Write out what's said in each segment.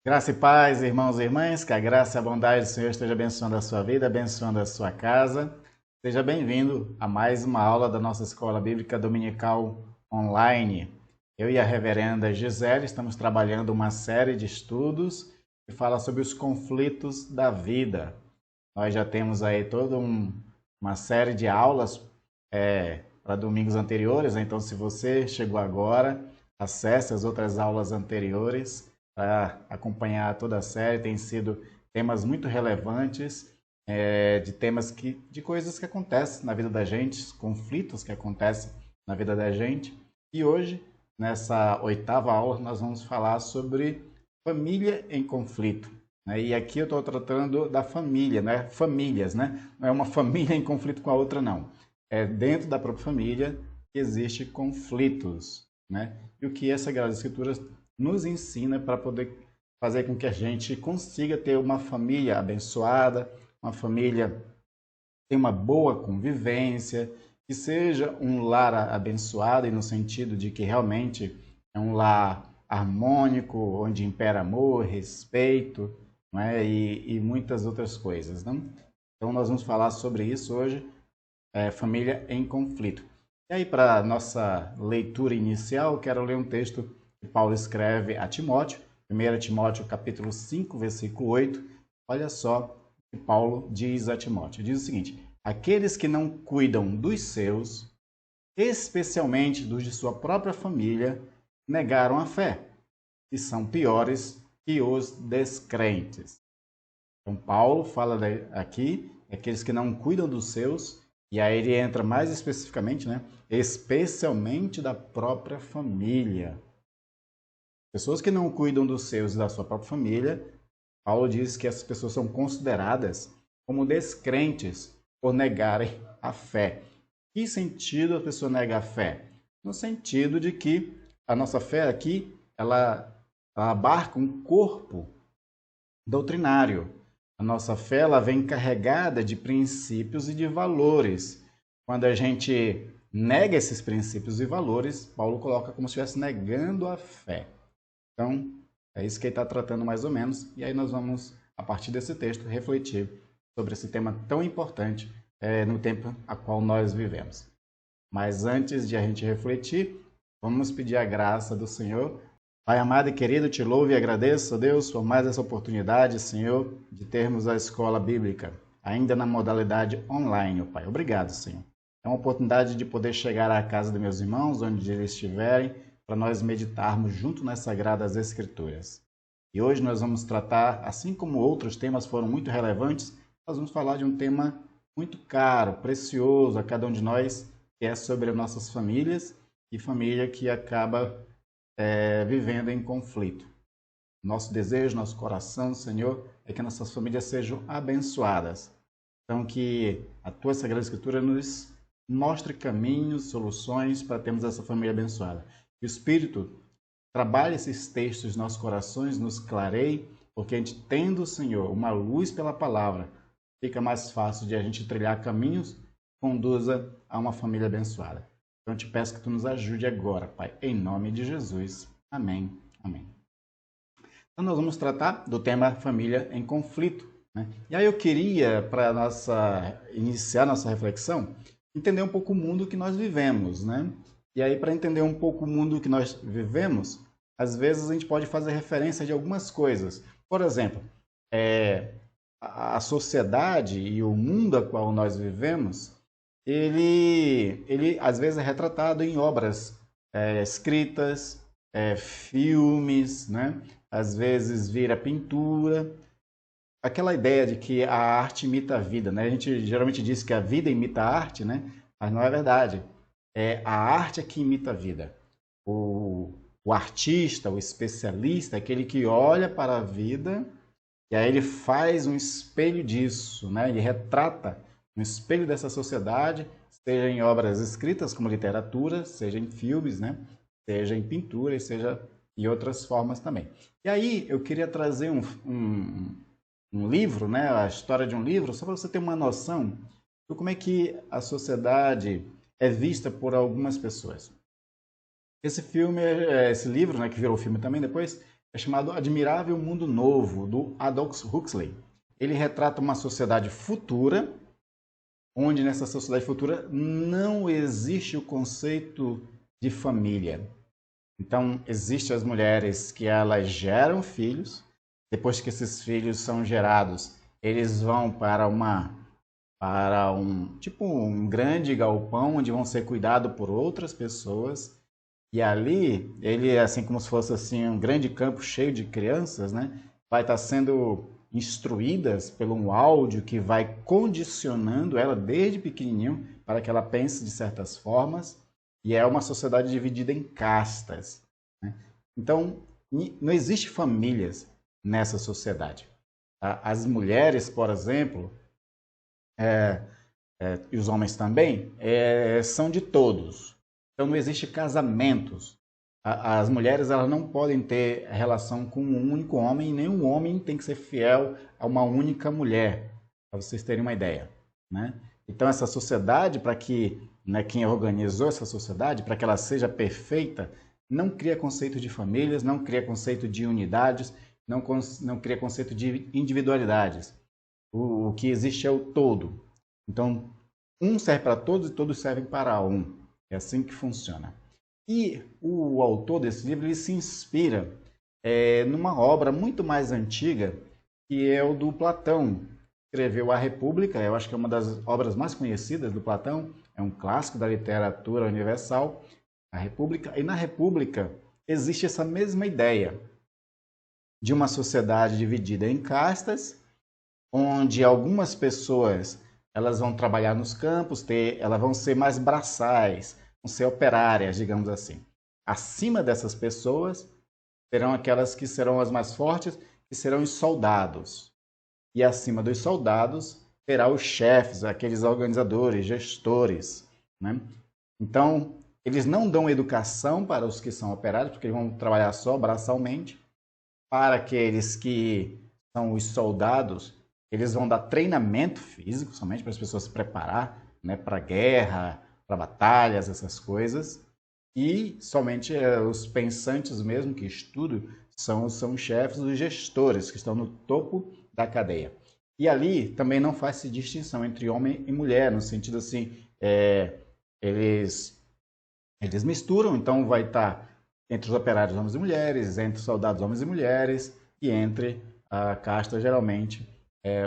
Graça e paz, irmãos e irmãs, que a graça e a bondade do Senhor esteja abençoando a sua vida, abençoando a sua casa. Seja bem-vindo a mais uma aula da nossa Escola Bíblica Dominical Online. Eu e a reverenda Gisele estamos trabalhando uma série de estudos que fala sobre os conflitos da vida. Nós já temos aí toda uma série de aulas para domingos anteriores, então se você chegou agora, acesse as outras aulas anteriores para acompanhar toda a série. Tem sido temas muito relevantes, de coisas que acontecem na vida da gente, conflitos que acontecem na vida da gente. E hoje, nessa oitava aula, nós vamos falar sobre família em conflito. Né? E aqui eu estou tratando da família, né? Famílias, né? Não é uma família em conflito com a outra, não. É dentro da própria família que existem conflitos, né? E o que essa Sagrada Escritura nos ensina para poder fazer com que a gente consiga ter uma família abençoada, uma família que tenha uma boa convivência, que seja um lar abençoado, e no sentido de que realmente é um lar harmônico, onde impera amor, respeito, não é? E muitas outras coisas. Não? Então nós vamos falar sobre isso hoje, família em conflito. E aí, para a nossa leitura inicial, quero ler um texto que Paulo escreve a Timóteo, 1 Timóteo capítulo 5, versículo 8. Olha só o que Paulo diz a Timóteo. Diz o seguinte: aqueles que não cuidam dos seus, especialmente dos de sua própria família, negaram a fé, e são piores que os descrentes. Então, Paulo fala aqui, aqueles que não cuidam dos seus, e aí ele entra mais especificamente, né? Especialmente da própria família. Pessoas que não cuidam dos seus e da sua própria família, Paulo diz que essas pessoas são consideradas como descrentes por negarem a fé. Que sentido a pessoa nega a fé? No sentido de que a nossa fé aqui, ela abarca um corpo doutrinário. A nossa fé ela vem carregada de princípios e de valores. Quando a gente nega esses princípios e valores, Paulo coloca como se estivesse negando a fé. Então, é isso que ele está tratando mais ou menos. E aí nós vamos, a partir desse texto, refletir sobre esse tema tão importante no tempo a qual nós vivemos. Mas antes de a gente refletir, vamos pedir a graça do Senhor. Pai amado e querido, te louvo e agradeço, Deus, por mais essa oportunidade, Senhor, de termos a escola bíblica, ainda na modalidade online, ó Pai. Obrigado, Senhor. É uma oportunidade de poder chegar à casa dos meus irmãos, onde eles estiverem, para nós meditarmos junto nas Sagradas Escrituras. E hoje nós vamos tratar, assim como outros temas foram muito relevantes, nós vamos falar de um tema muito caro, precioso a cada um de nós, que é sobre as nossas famílias, e família que acaba vivendo em conflito. Nosso desejo, nosso coração, Senhor, é que nossas famílias sejam abençoadas. Então, que a Tua Sagrada Escritura nos mostre caminhos, soluções para termos essa família abençoada. Que o Espírito trabalhe esses textos nos nossos corações, nos clareie, porque a gente tendo, Senhor, uma luz pela palavra, fica mais fácil de a gente trilhar caminhos que conduza a uma família abençoada. Então, eu te peço que tu nos ajude agora, Pai, em nome de Jesus. Amém. Amém. Então, nós vamos tratar do tema família em conflito. Né? E aí eu queria, para iniciar nossa reflexão, entender um pouco o mundo que nós vivemos. Né? E aí, para entender um pouco o mundo que nós vivemos, às vezes a gente pode fazer referência de algumas coisas. Por exemplo, a sociedade e o mundo a qual nós vivemos, ele às vezes é retratado em obras escritas, filmes, né? Às vezes vira pintura. Aquela ideia de que a arte imita a vida, né? A gente geralmente diz que a vida imita a arte, né? Mas não é verdade. A arte é que imita a vida. O artista, o especialista, aquele que olha para a vida e aí ele faz um espelho disso, né? Ele retrata um espelho dessa sociedade, seja em obras escritas como literatura, seja em filmes, né? Seja em pintura, seja em outras formas também. E aí eu queria trazer um livro, né? A história de um livro, só para você ter uma noção de como é que a sociedade é vista por algumas pessoas. Esse livro, né, que virou filme também depois, é chamado Admirável Mundo Novo, do Aldous Huxley. Ele retrata uma sociedade futura, onde nessa sociedade futura não existe o conceito de família. Então, existem as mulheres que elas geram filhos, depois que esses filhos são gerados, eles vão para um grande galpão onde vão ser cuidados por outras pessoas. E ali, ele é assim como se fosse assim um grande campo cheio de crianças, né? Vai estar sendo instruídas pelo um áudio que vai condicionando ela desde pequenininho para que ela pense de certas formas. E é uma sociedade dividida em castas, né? Então, não existe famílias nessa sociedade. As mulheres, por exemplo, e os homens também, são de todos. Então não existe casamentos. As mulheres elas não podem ter relação com um único homem, e nenhum homem tem que ser fiel a uma única mulher, para vocês terem uma ideia, né? Então essa sociedade, para que, né, quem organizou essa sociedade, para que ela seja perfeita, não cria conceito de famílias, não cria conceito de unidades, não cria conceito de individualidades. O que existe é o todo. Então, um serve para todos e todos servem para um. É assim que funciona. E o autor desse livro ele se inspira numa obra muito mais antiga, que é o do Platão. Escreveu A República, eu acho que é uma das obras mais conhecidas do Platão, é um clássico da literatura universal, A República. E na República existe essa mesma ideia de uma sociedade dividida em castas, onde algumas pessoas elas vão trabalhar nos campos, elas vão ser mais braçais, vão ser operárias, digamos assim. Acima dessas pessoas serão aquelas que serão as mais fortes, que serão os soldados. E acima dos soldados terá os chefes, aqueles organizadores, gestores, né? Então, eles não dão educação para os que são operários, porque eles vão trabalhar só braçalmente. Para aqueles que são os soldados, eles vão dar treinamento físico somente para as pessoas se preparar, né, para guerra, para batalhas, essas coisas. E somente os pensantes mesmo que estudam são os chefes, os gestores que estão no topo da cadeia. E ali também não faz-se distinção entre homem e mulher, no sentido assim, eles misturam, então vai estar entre os operários homens e mulheres, entre os soldados homens e mulheres, e entre a casta geralmente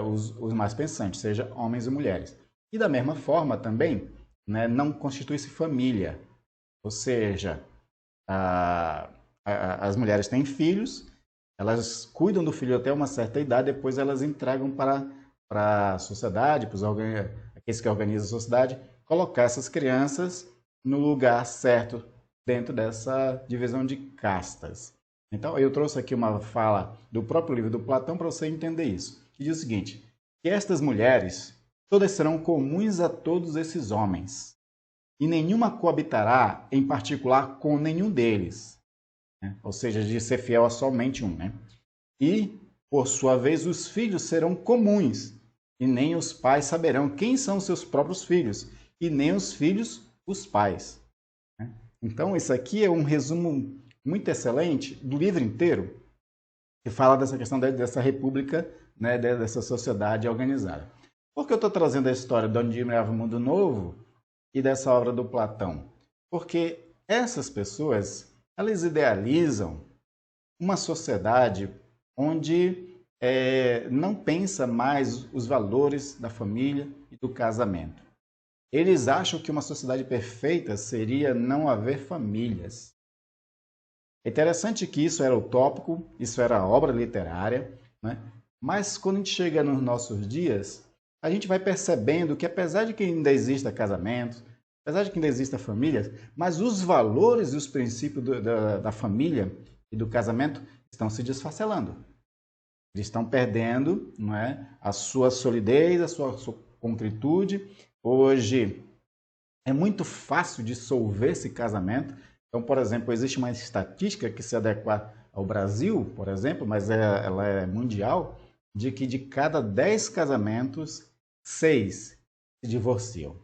os mais pensantes, seja homens e mulheres. E da mesma forma também, né, não constitui-se família, ou seja, as mulheres têm filhos, elas cuidam do filho até uma certa idade, depois elas entregam para a sociedade, para aqueles que organizam a sociedade, colocar essas crianças no lugar certo dentro dessa divisão de castas. Então, eu trouxe aqui uma fala do próprio livro do Platão para você entender isso. Que diz o seguinte, que estas mulheres, todas serão comuns a todos esses homens, e nenhuma coabitará em particular com nenhum deles, né? Ou seja, de ser fiel a somente um, né? E, por sua vez, os filhos serão comuns, e nem os pais saberão quem são seus próprios filhos, e nem os filhos os pais. Então, isso aqui é um resumo muito excelente do livro inteiro, que fala dessa questão dessa república, né, dessa sociedade organizada. Por que eu estou trazendo a história do Admirável Mundo Novo e dessa obra do Platão? Porque essas pessoas, elas idealizam uma sociedade onde não pensa mais os valores da família e do casamento. Eles acham que uma sociedade perfeita seria não haver famílias. É interessante que isso era utópico, isso era obra literária, né? Mas quando a gente chega nos nossos dias, a gente vai percebendo que apesar de que ainda exista casamento, apesar de que ainda exista famílias, mas os valores e os princípios da família e do casamento estão se desfacelando. Eles estão perdendo, não é, a sua solidez, a sua concretude. Hoje é muito fácil dissolver esse casamento. Então, por exemplo, existe uma estatística que se adequa ao Brasil, por exemplo, mas ela é mundial, de que de cada 10 casamentos, 6 se divorciam.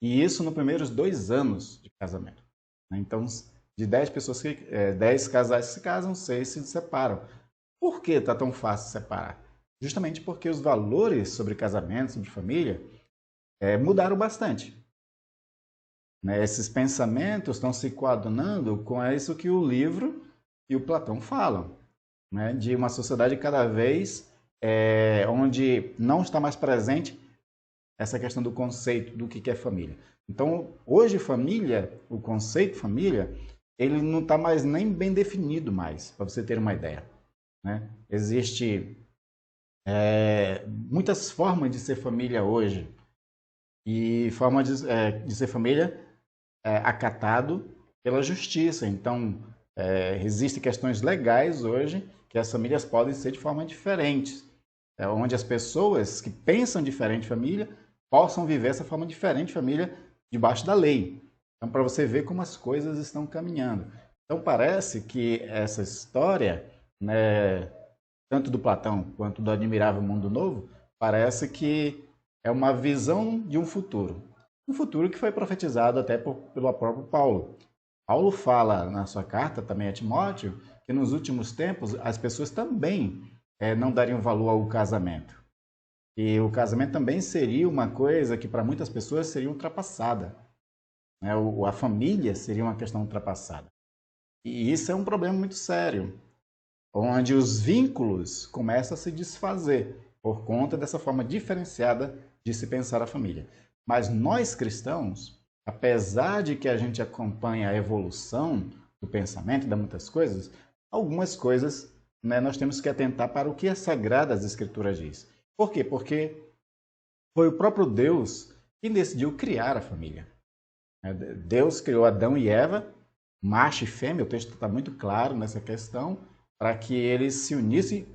E isso nos primeiros 2 anos de casamento. Então, De 10 pessoas 10 casais que se casam, 6 se separam. Por que está tão fácil separar? Justamente porque os valores sobre casamento, sobre família, mudaram bastante. Né? Esses pensamentos estão se coadunando com isso que o livro e o Platão falam, né? De uma sociedade cada vez onde não está mais presente essa questão do conceito do que é família. Então, hoje família, o conceito família, ele não está mais nem bem definido mais, para você ter uma ideia. Né? Existe muitas formas de ser família hoje. E forma de ser família acatado pela justiça. Então, existem questões legais hoje que as famílias podem ser de forma diferente. Onde as pessoas que pensam diferente de família possam viver essa forma diferente de família debaixo da lei. Então, para você ver como as coisas estão caminhando. Então, parece que essa história, né, tanto do Platão quanto do Admirável Mundo Novo, parece que é uma visão de um futuro. Um futuro que foi profetizado até pelo próprio Paulo. Paulo fala na sua carta também a Timóteo que nos últimos tempos as pessoas também não dariam valor ao casamento. E o casamento também seria uma coisa que para muitas pessoas seria ultrapassada. Né? A família seria uma questão ultrapassada. E isso é um problema muito sério, onde os vínculos começam a se desfazer por conta dessa forma diferenciada de se pensar a família. Mas nós cristãos, apesar de que a gente acompanha a evolução do pensamento de muitas coisas, algumas coisas, né, nós temos que atentar para o que as Sagradas Escrituras diz. Por quê? Porque foi o próprio Deus que decidiu criar a família. Deus criou Adão e Eva, macho e fêmea, o texto está muito claro nessa questão, para que eles se unissem,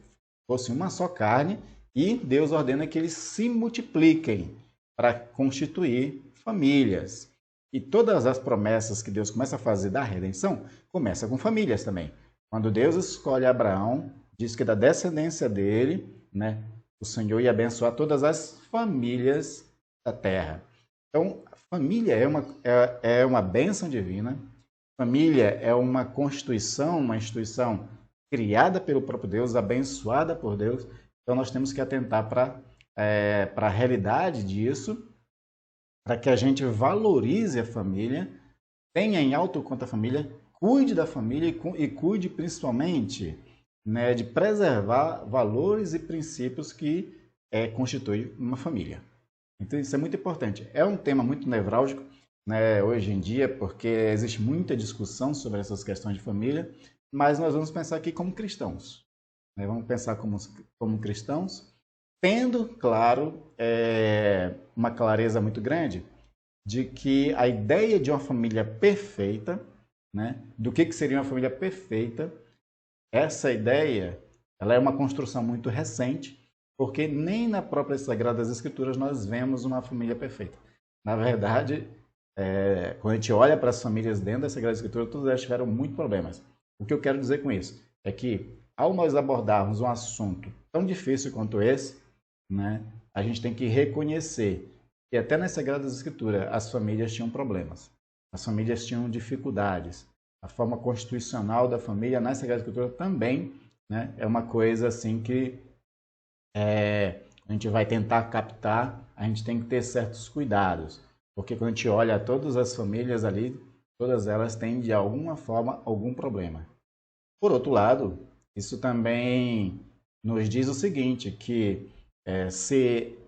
fossem uma só carne, e Deus ordena que eles se multipliquem para constituir famílias. E todas as promessas que Deus começa a fazer da redenção, começa com famílias também. Quando Deus escolhe Abraão, diz que da descendência dele, né, o Senhor ia abençoar todas as famílias da terra. Então, a família é uma bênção divina. Família é uma constituição, uma instituição criada pelo próprio Deus, abençoada por Deus. Então, nós temos que atentar para a realidade disso, para que a gente valorize a família, tenha em alto conta a família, cuide da família e cuide principalmente, né, de preservar valores e princípios que constituem uma família. Então, isso é muito importante. É um tema muito nevrálgico, né, hoje em dia, porque existe muita discussão sobre essas questões de família, mas nós vamos pensar aqui como cristãos. Né? Vamos pensar como cristãos, tendo, claro, uma clareza muito grande de que a ideia de uma família perfeita, né, do que seria uma família perfeita, essa ideia ela é uma construção muito recente, porque nem na própria Sagradas Escrituras nós vemos uma família perfeita. Na verdade, quando a gente olha para as famílias dentro da Sagrada Escritura, todas elas tiveram muitos problemas. O que eu quero dizer com isso é que, ao nós abordarmos um assunto tão difícil quanto esse, né, a gente tem que reconhecer que até nas Sagradas Escrituras as famílias tinham problemas, as famílias tinham dificuldades. A forma constitucional da família nas Sagradas Escrituras também, né, é uma coisa assim que a gente vai tentar captar, a gente tem que ter certos cuidados, porque quando a gente olha todas as famílias ali, todas elas têm de alguma forma algum problema. Por outro lado, isso também nos diz o seguinte, que se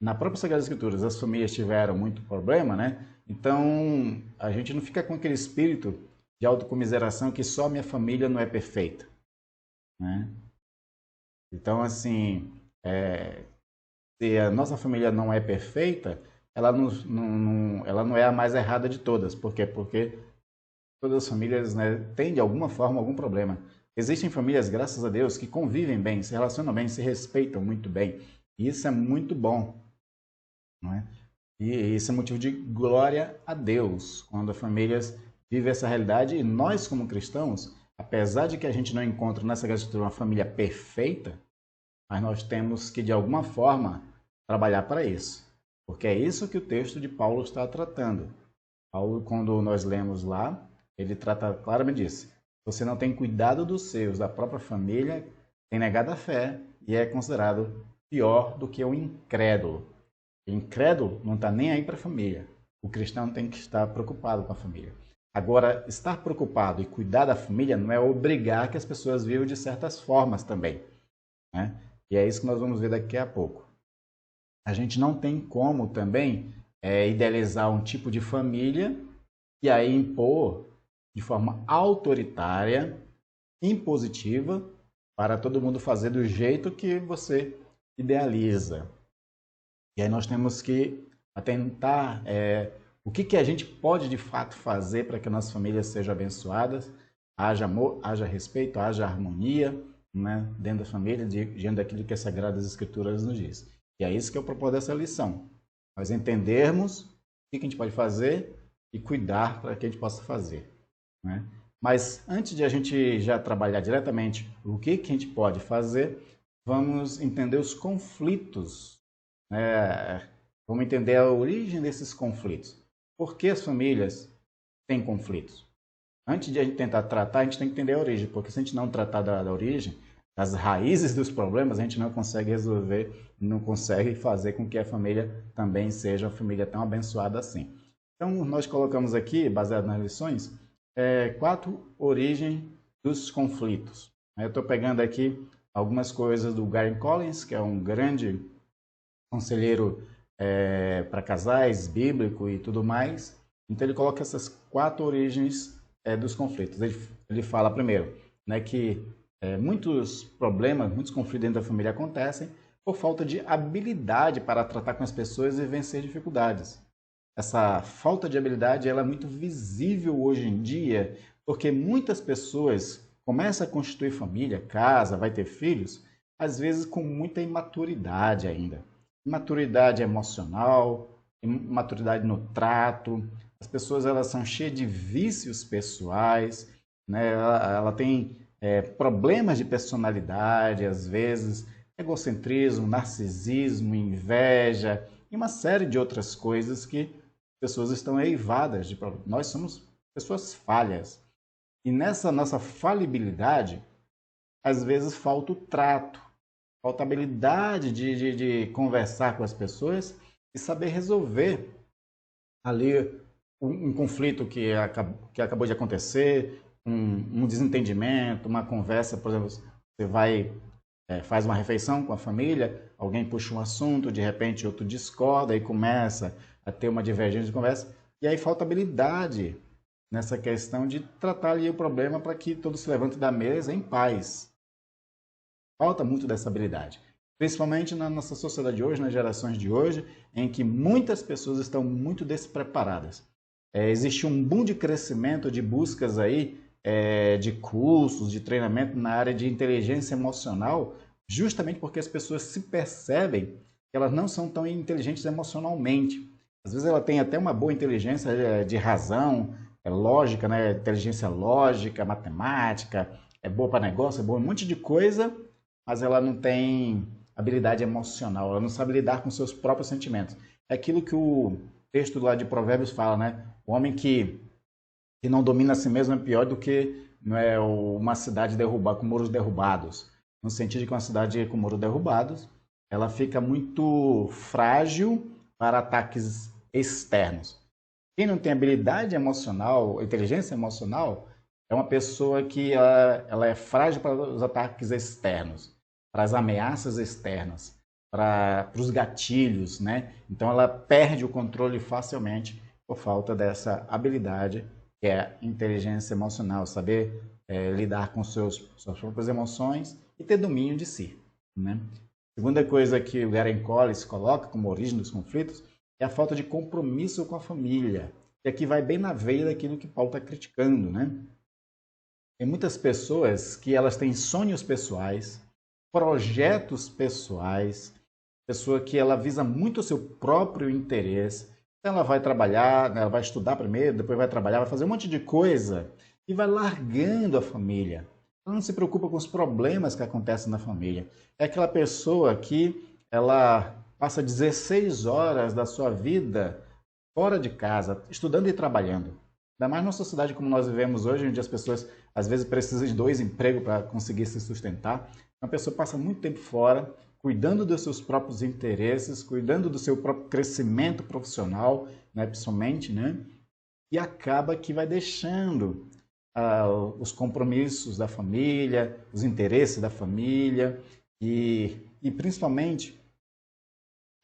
na própria Sagrada Escritura as famílias tiveram muito problema, né? Então a gente não fica com aquele espírito de autocomiseração que só minha família não é perfeita, né? Então, assim, se a nossa família não é perfeita, ela não é a mais errada de todas. Por quê? Porque todas as famílias, né, têm de alguma forma algum problema. Existem famílias, graças a Deus, que convivem bem, se relacionam bem, se respeitam muito bem. E isso é muito bom, não é? E isso é motivo de glória a Deus, quando as famílias vivem essa realidade. E nós, como cristãos, apesar de que a gente não encontra nessa Escritura uma família perfeita, mas nós temos que, de alguma forma, trabalhar para isso. Porque é isso que o texto de Paulo está tratando. Paulo, quando nós lemos lá, ele trata claramente disso. Você não tem cuidado dos seus, da própria família, tem negado a fé e é considerado pior do que o incrédulo. O incrédulo não está nem aí para a família. O cristão tem que estar preocupado com a família. Agora, estar preocupado e cuidar da família não é obrigar que as pessoas vivam de certas formas também, né? E é isso que nós vamos ver daqui a pouco. A gente não tem como também idealizar um tipo de família e aí impor de forma autoritária, impositiva, para todo mundo fazer do jeito que você idealiza. E aí nós temos que atentar o que a gente pode de fato fazer para que a nossa família seja abençoada, haja amor, haja respeito, haja harmonia, né, dentro da família, diante daquilo que as Sagradas Escrituras nos diz. E é isso que é o propósito dessa lição. Nós entendermos o que a gente pode fazer e cuidar para que a gente possa fazer, né? Mas antes de a gente já trabalhar diretamente o que a gente pode fazer, vamos entender os conflitos, né? Vamos entender a origem desses conflitos. Por que as famílias têm conflitos? Antes de a gente tentar tratar, a gente tem que entender a origem, porque se a gente não tratar da origem, das raízes dos problemas, a gente não consegue resolver, não consegue fazer com que a família também seja uma família tão abençoada assim. Então, nós colocamos aqui, baseado nas lições, 4 origens dos conflitos. Eu estou pegando aqui algumas coisas do Gary Collins, que é um grande conselheiro para casais, bíblico e tudo mais. Então, ele coloca essas 4 origens dos conflitos. Ele fala primeiro, né, que muitos problemas, muitos conflitos dentro da família acontecem por falta de habilidade para tratar com as pessoas e vencer dificuldades. Essa falta de habilidade ela é muito visível hoje em dia, porque muitas pessoas começam a constituir família, casa, vai ter filhos, às vezes com muita imaturidade ainda. Imaturidade emocional, imaturidade no trato. As pessoas elas são cheias de vícios pessoais, né? Ela tem problemas de personalidade, às vezes, egocentrismo, narcisismo, inveja e uma série de outras coisas que pessoas estão eivadas de problemas. Nós somos pessoas falhas. E nessa nossa falibilidade, às vezes falta o trato, falta a habilidade de conversar com as pessoas e saber resolver ali um conflito que acabou de acontecer, um desentendimento, uma conversa, por exemplo, você vai faz uma refeição com a família, alguém puxa um assunto, de repente outro discorda e começa a ter uma divergência de conversa, e aí falta habilidade nessa questão de tratar ali o problema para que todos se levantem da mesa em paz. Falta muito dessa habilidade, principalmente na nossa sociedade de hoje, nas gerações de hoje, em que muitas pessoas estão muito despreparadas. Existe um boom de crescimento, de buscas aí, de cursos, de treinamento na área de inteligência emocional, justamente porque as pessoas se percebem que elas não são tão inteligentes emocionalmente. Às vezes ela tem até uma boa inteligência de razão, lógica, né? Inteligência lógica, matemática, é boa para negócio, é boa em um monte de coisa, mas ela não tem habilidade emocional, ela não sabe lidar com seus próprios sentimentos. É aquilo que o texto lá de Provérbios fala, né? O homem que não domina a si mesmo é pior do que uma cidade derrubada, com muros derrubados. No sentido de que uma cidade com muros derrubados, ela fica muito frágil para ataques externos. Quem não tem habilidade emocional, inteligência emocional, é uma pessoa que ela é frágil para os ataques externos, para as ameaças externas, para os gatilhos, né? Então ela perde o controle facilmente por falta dessa habilidade, que é a inteligência emocional, saber lidar com suas próprias emoções e ter domínio de si, né? Segunda coisa que o Gary Collins coloca como origem dos conflitos é a falta de compromisso com a família. E aqui vai bem na veia daquilo que Paulo está criticando, né? Tem muitas pessoas que elas têm sonhos pessoais, projetos pessoais, pessoa que ela visa muito o seu próprio interesse. Então ela vai trabalhar, ela vai estudar primeiro, depois vai trabalhar, vai fazer um monte de coisa e vai largando a família. Ela não se preocupa com os problemas que acontecem na família. É aquela pessoa que ela passa 16 horas da sua vida fora de casa, estudando e trabalhando. Ainda mais numa sociedade como nós vivemos hoje, onde as pessoas às vezes precisam de 2 empregos para conseguir se sustentar. Uma pessoa passa muito tempo fora, cuidando dos seus próprios interesses, cuidando do seu próprio crescimento profissional, né, principalmente, né? E acaba que vai deixando os compromissos da família, os interesses da família e principalmente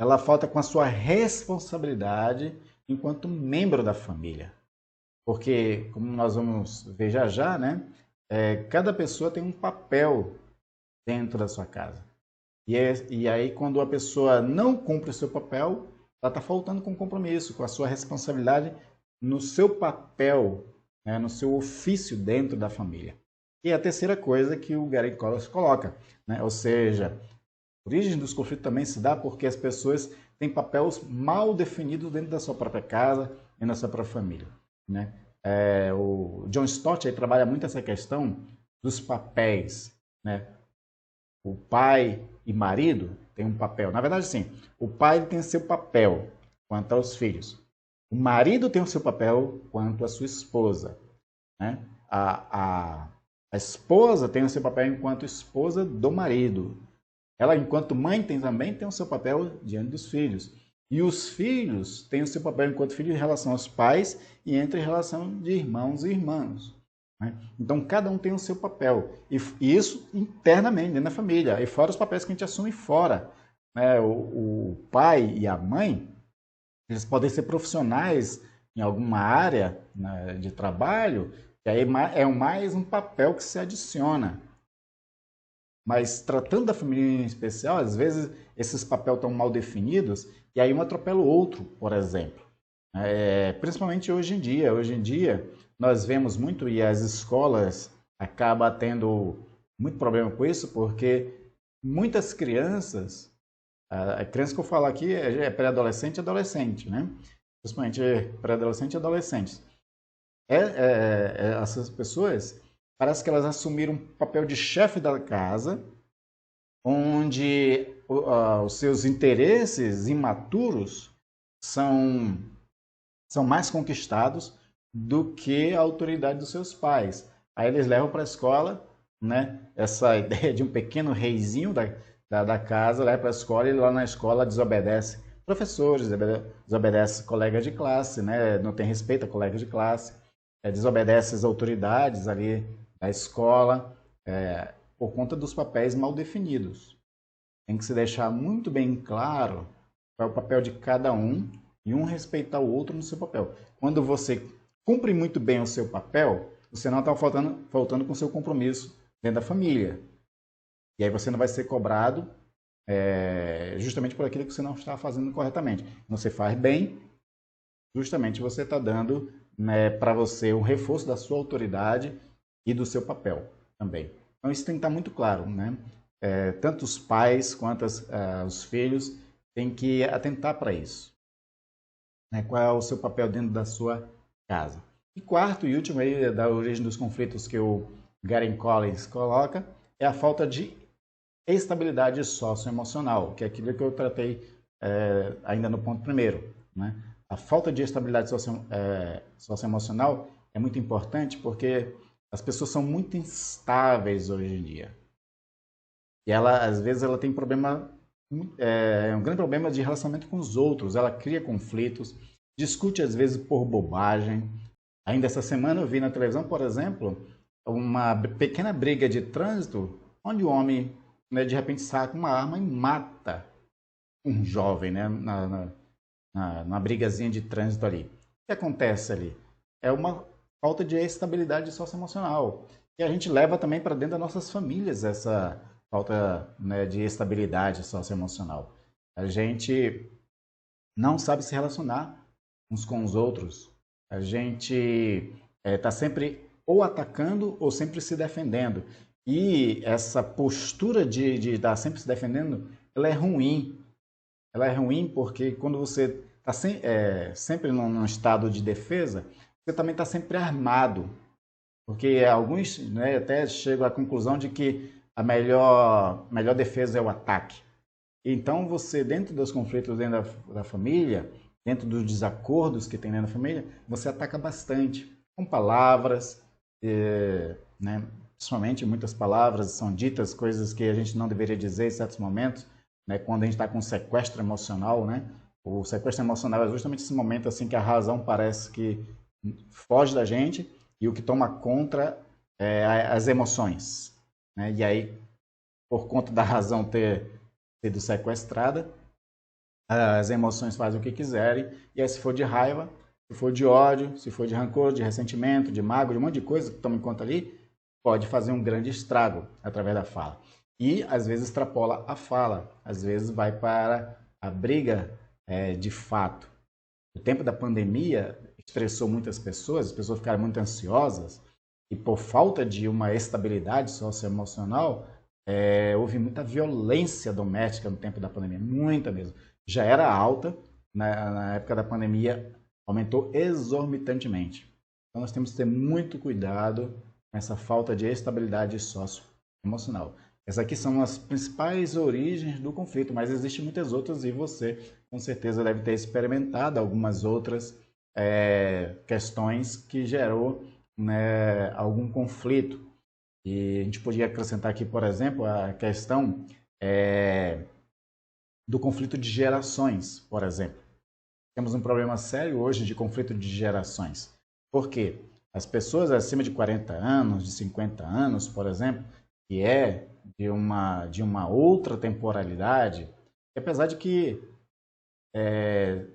ela falta com a sua responsabilidade enquanto membro da família. Porque, como nós vamos ver já já, né? Cada pessoa tem um papel dentro da sua casa. E aí, quando a pessoa não cumpre o seu papel, ela está faltando com compromisso, com a sua responsabilidade no seu papel, né, no seu ofício dentro da família. E a terceira coisa que o Gary Collins coloca, né, ou seja, a origem dos conflitos também se dá porque as pessoas têm papéis mal definidos dentro da sua própria casa e na sua própria família. Né? O John Stott aí trabalha muito essa questão dos papéis. Né? O pai e marido têm um papel. Na verdade, sim, o pai tem seu papel quanto aos filhos. O marido tem o seu papel quanto à sua esposa. Né? A esposa tem o seu papel enquanto esposa do marido. Ela, enquanto mãe, também tem o seu papel diante dos filhos. E os filhos têm o seu papel enquanto filhos em relação aos pais e entre relação de irmãos e irmãs. Né? Então, cada um tem o seu papel. E isso internamente, dentro da família. E fora os papéis que a gente assume fora. Né? O pai e a mãe, eles podem ser profissionais em alguma área, né, de trabalho, que aí é mais um papel que se adiciona. Mas tratando da família em especial, às vezes esses papéis estão mal definidos e aí um atropela o outro, por exemplo. Principalmente hoje em dia. Hoje em dia nós vemos muito e as escolas acabam tendo muito problema com isso porque muitas crianças, a criança que eu falo aqui é pré-adolescente e adolescente, né? Principalmente pré-adolescente e adolescentes. Essas pessoas parece que elas assumiram um papel de chefe da casa, onde os seus interesses imaturos são mais conquistados do que a autoridade dos seus pais. Aí eles levam para a escola, né, essa ideia de um pequeno reizinho da casa, leva para a escola e lá na escola desobedece professores, desobedece colegas de classe, né, não tem respeito a colegas de classe, desobedece as autoridades ali da escola, por conta dos papéis mal definidos. Tem que se deixar muito bem claro qual é o papel de cada um e um respeitar o outro no seu papel. Quando você cumpre muito bem o seu papel, você não está faltando com o seu compromisso dentro da família. E aí você não vai ser cobrado justamente por aquilo que você não está fazendo corretamente. Você faz bem, justamente você está dando, né, para você um reforço da sua autoridade e do seu papel também. Então isso tem que estar muito claro, né? Tanto os pais quanto os filhos têm que atentar para isso. Né? Qual é o seu papel dentro da sua casa? E quarto e último aí da origem dos conflitos que o Gary Collins coloca é a falta de estabilidade socioemocional, que é aquilo que eu tratei ainda no ponto primeiro, né? A falta de estabilidade socioemocional é muito importante porque as pessoas são muito instáveis hoje em dia. E às vezes, ela tem um grande problema de relacionamento com os outros. Ela cria conflitos, discute às vezes por bobagem. Ainda essa semana eu vi na televisão, por exemplo, uma pequena briga de trânsito, onde o homem, né, de repente saca uma arma e mata um jovem, né, na brigazinha de trânsito ali. O que acontece ali? É uma falta de estabilidade socioemocional. E a gente leva também para dentro das nossas famílias essa falta, né, de estabilidade socioemocional. A gente não sabe se relacionar uns com os outros. A gente está sempre ou atacando ou sempre se defendendo. E essa postura de estar sempre se defendendo, ela é ruim. Ela é ruim porque quando você está sempre num estado de defesa, você também está sempre armado. Porque alguns, né, até chegam à conclusão de que a melhor defesa é o ataque. Então, você, dentro dos conflitos dentro da família, dentro dos desacordos que tem dentro da família, você ataca bastante. com palavras, né? Principalmente muitas palavras são ditas, coisas que a gente não deveria dizer em certos momentos, né? Quando a gente está com sequestro emocional, né? O sequestro emocional é justamente esse momento assim que a razão parece que foge da gente e o que toma conta é as emoções, né? E aí, por conta da razão ter sido sequestrada, as emoções fazem o que quiserem, e aí se for de raiva, se for de ódio, se for de rancor, de ressentimento, de mágoa, de um monte de coisa que toma em conta ali, pode fazer um grande estrago através da fala. E às vezes extrapola a fala, às vezes vai para a briga de fato. O tempo da pandemia estressou muitas pessoas, as pessoas ficaram muito ansiosas, e por falta de uma estabilidade socioemocional, houve muita violência doméstica no tempo da pandemia, muita mesmo. Já era alta, na época da pandemia aumentou exorbitantemente. Então nós temos que ter muito cuidado com essa falta de estabilidade socioemocional. Essas aqui são as principais origens do conflito, mas existem muitas outras e você com certeza deve ter experimentado algumas outras questões que gerou, né, algum conflito. E a gente podia acrescentar aqui, por exemplo, a questão do conflito de gerações, por exemplo. Temos um problema sério hoje de conflito de gerações. Por quê? As pessoas acima de 40 anos, de 50 anos, por exemplo, que é de uma outra temporalidade, apesar de que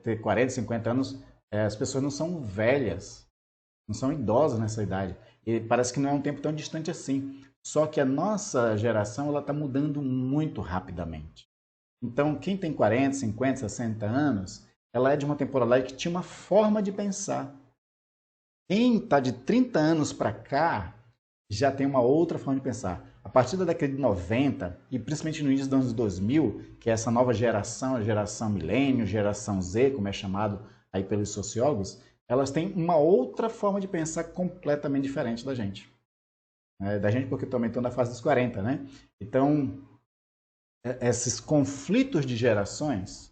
ter 40, 50 anos, as pessoas não são velhas, não são idosas nessa idade. E parece que não é um tempo tão distante assim. Só que a nossa geração ela está mudando muito rapidamente. Então, quem tem 40, 50, 60 anos, ela é de uma temporalidade que tinha uma forma de pensar. Quem está de 30 anos para cá já tem uma outra forma de pensar. A partir da década de 90, e principalmente no início dos anos 2000, que é essa nova geração, a geração milênio, geração Z, como é chamado aí pelos sociólogos, elas têm uma outra forma de pensar completamente diferente da gente. Da gente porque também estão na fase dos 40, né? Então, esses conflitos de gerações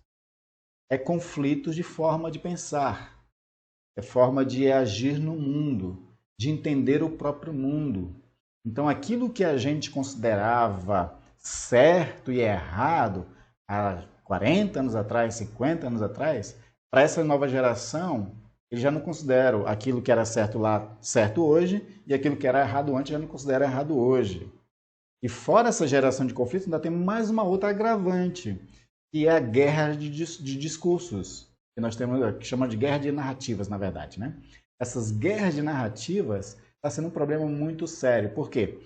conflitos de forma de pensar, é forma de agir no mundo, de entender o próprio mundo. Então, aquilo que a gente considerava certo e errado há 40 anos atrás, 50 anos atrás, para essa nova geração, eles já não consideram aquilo que era certo lá certo hoje e aquilo que era errado antes já não considera errado hoje. E fora essa geração de conflitos, ainda tem mais uma outra agravante, que é a guerra de discursos, que nós temos, que chama de guerra de narrativas, na verdade, né? Essas guerras de narrativas está sendo um problema muito sério. Por quê?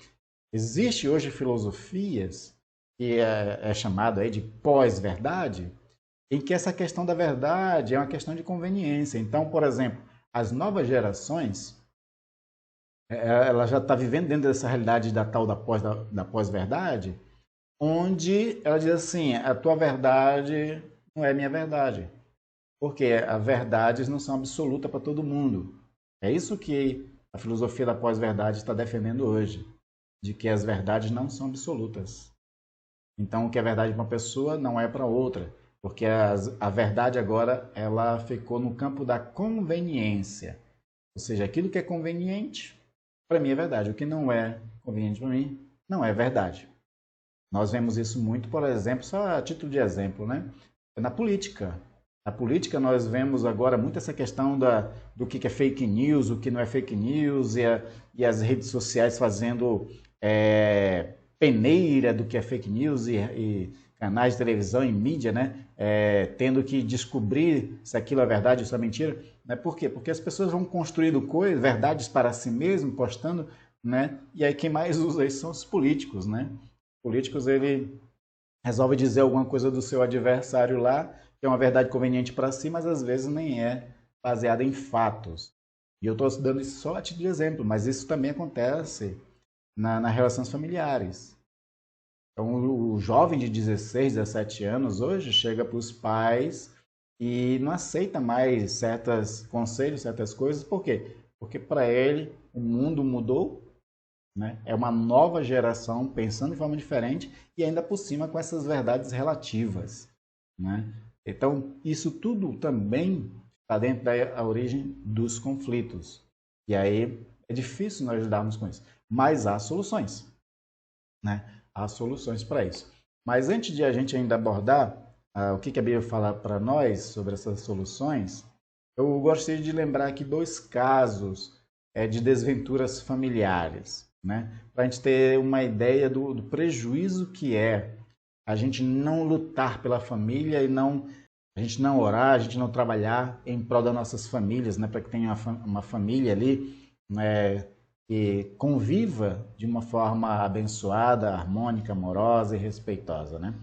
Existe hoje filosofias que é chamado aí de pós-verdade, em que essa questão da verdade é uma questão de conveniência. Então, por exemplo, as novas gerações ela já está vivendo dentro dessa realidade da tal da pós-verdade, onde ela diz assim, a tua verdade não é minha verdade, porque as verdades não são absolutas para todo mundo. É isso que a filosofia da pós-verdade está defendendo hoje, de que as verdades não são absolutas. Então, o que é verdade para uma pessoa não é para outra, porque a verdade agora ela ficou no campo da conveniência. Ou seja, aquilo que é conveniente, para mim é verdade. O que não é conveniente para mim, não é verdade. Nós vemos isso muito, por exemplo, só a título de exemplo, né? Na política. Na política nós vemos agora muito essa questão do que é fake news, o que não é fake news, e as redes sociais fazendo peneira do que é fake news e canais de televisão e mídia, né? Tendo que descobrir se aquilo é verdade ou se é mentira. Né? Por quê? Porque as pessoas vão construindo coisas, verdades para si mesmo, postando, né? E aí quem mais usa isso são os políticos, né? Políticos, ele resolve dizer alguma coisa do seu adversário lá, que é uma verdade conveniente para si, mas às vezes nem é baseada em fatos. E eu estou dando isso só a título de exemplo, mas isso também acontece nas relações familiares. Então, o jovem de 16, 17 anos hoje chega para os pais e não aceita mais certos conselhos, certas coisas. Por quê? Porque para ele o mundo mudou, né? É uma nova geração pensando de forma diferente e ainda por cima com essas verdades relativas, né? Então, isso tudo também está dentro da origem dos conflitos. E aí é difícil nós lidarmos com isso. Mas há soluções, né? Há soluções para isso. Mas antes de a gente ainda abordar o que a Bíblia fala para nós sobre essas soluções, eu gostaria de lembrar aqui dois casos de desventuras familiares, né? Para a gente ter uma ideia do prejuízo que é a gente não lutar pela família e a gente não orar, a gente não trabalhar em prol das nossas famílias, né? Para que tenha uma família ali, né? Que conviva de uma forma abençoada, harmônica, amorosa e respeitosa, né?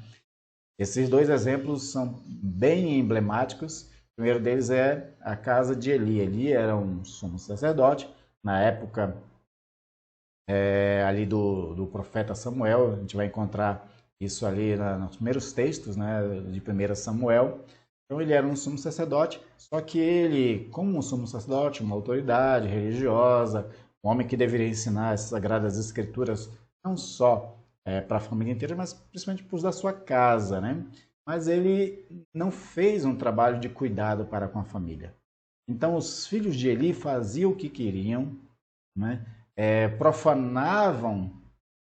Esses dois exemplos são bem emblemáticos. O primeiro deles é a casa de Eli. Eli era um sumo sacerdote, na época ali do profeta Samuel. A gente vai encontrar isso ali nos primeiros textos, né, de 1 Samuel. Então ele era um sumo sacerdote, só que ele, como um sumo sacerdote, uma autoridade religiosa, um homem que deveria ensinar as sagradas escrituras não só para a família inteira, mas principalmente para os da sua casa, né? Mas ele não fez um trabalho de cuidado para com a família. Então os filhos de Eli faziam o que queriam, né? Profanavam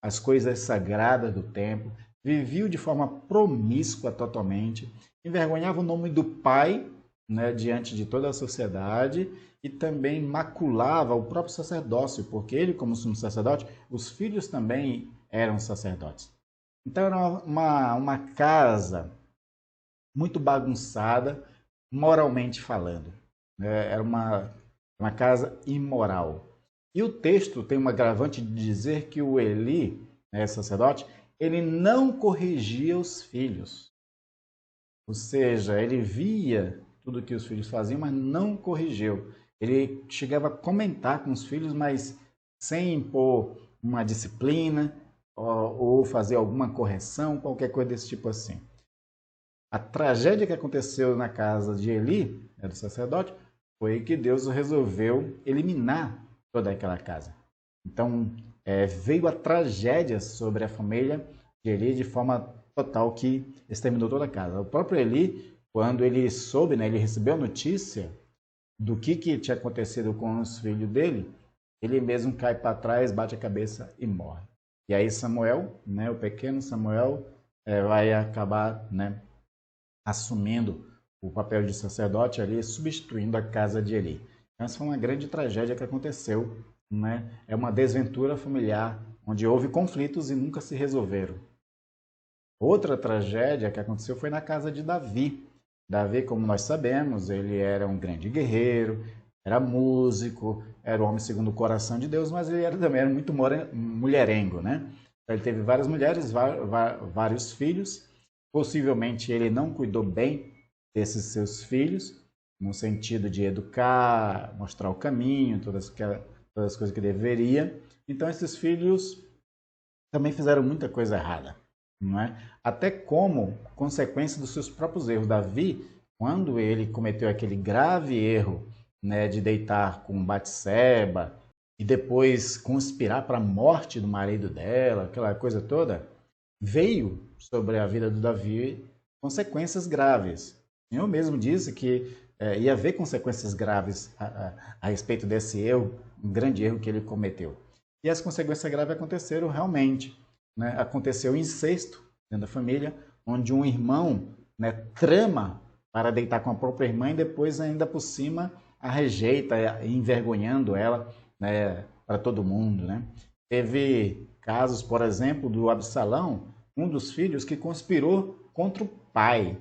as coisas sagradas do templo, viviam de forma promíscua totalmente, envergonhavam o nome do pai, né, diante de toda a sociedade e também maculava o próprio sacerdócio, porque ele, como sumo sacerdote, os filhos também eram sacerdotes. Então era uma casa muito bagunçada, moralmente falando. Era uma casa imoral. E o texto tem um agravante de dizer que o Eli, sacerdote, ele não corrigia os filhos. Ou seja, ele via tudo que os filhos faziam, mas não corrigiu. Ele chegava a comentar com os filhos, mas sem impor uma disciplina ou fazer alguma correção, qualquer coisa desse tipo assim. A tragédia que aconteceu na casa de Eli, do sacerdote, foi que Deus resolveu eliminar toda aquela casa. Então, veio a tragédia sobre a família de Eli de forma total que exterminou toda a casa. O próprio Eli, quando ele soube, né, ele recebeu a notícia do que tinha acontecido com os filhos dele, ele mesmo cai para trás, bate a cabeça e morre. E aí Samuel, né, o pequeno Samuel, vai acabar, né, assumindo o papel de sacerdote ali, substituindo a casa de Eli. Essa foi uma grande tragédia que aconteceu, né? É uma desventura familiar, onde houve conflitos e nunca se resolveram. Outra tragédia que aconteceu foi na casa de Davi. Davi, como nós sabemos, ele era um grande guerreiro, era músico, era um homem segundo o coração de Deus, mas ele também era muito mulherengo, né? Ele teve várias mulheres, vários filhos. Possivelmente ele não cuidou bem desses seus filhos, no sentido de educar, mostrar o caminho, todas as coisas que deveria. Então esses filhos também fizeram muita coisa errada, não é? Até como consequência dos seus próprios erros. Davi, quando ele cometeu aquele grave erro, né, de deitar com Batseba e depois conspirar para a morte do marido dela, aquela coisa toda, veio sobre a vida do Davi consequências graves. Eu mesmo disse que ia haver consequências graves a respeito desse erro, um grande erro que ele cometeu. E as consequências graves aconteceram realmente, né? Aconteceu incesto dentro da família, onde um irmão, né, trama para deitar com a própria irmã e depois ainda por cima a rejeita, envergonhando ela, né, para todo mundo, né? Teve casos, por exemplo, do Absalão, um dos filhos que conspirou contra o pai,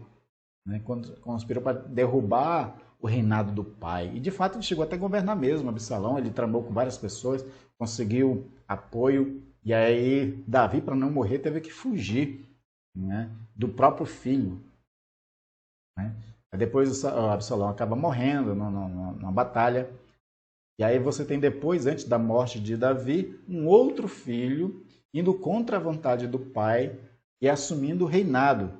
né? Conspirou para derrubar o reinado do pai. E de fato ele chegou até a governar mesmo, Absalão. Ele tramou com várias pessoas, conseguiu apoio. E aí Davi, para não morrer, teve que fugir, né, do próprio filho, né? Depois o Absalão acaba morrendo numa batalha. E aí você tem depois, antes da morte de Davi, um outro filho indo contra a vontade do pai e assumindo o reinado,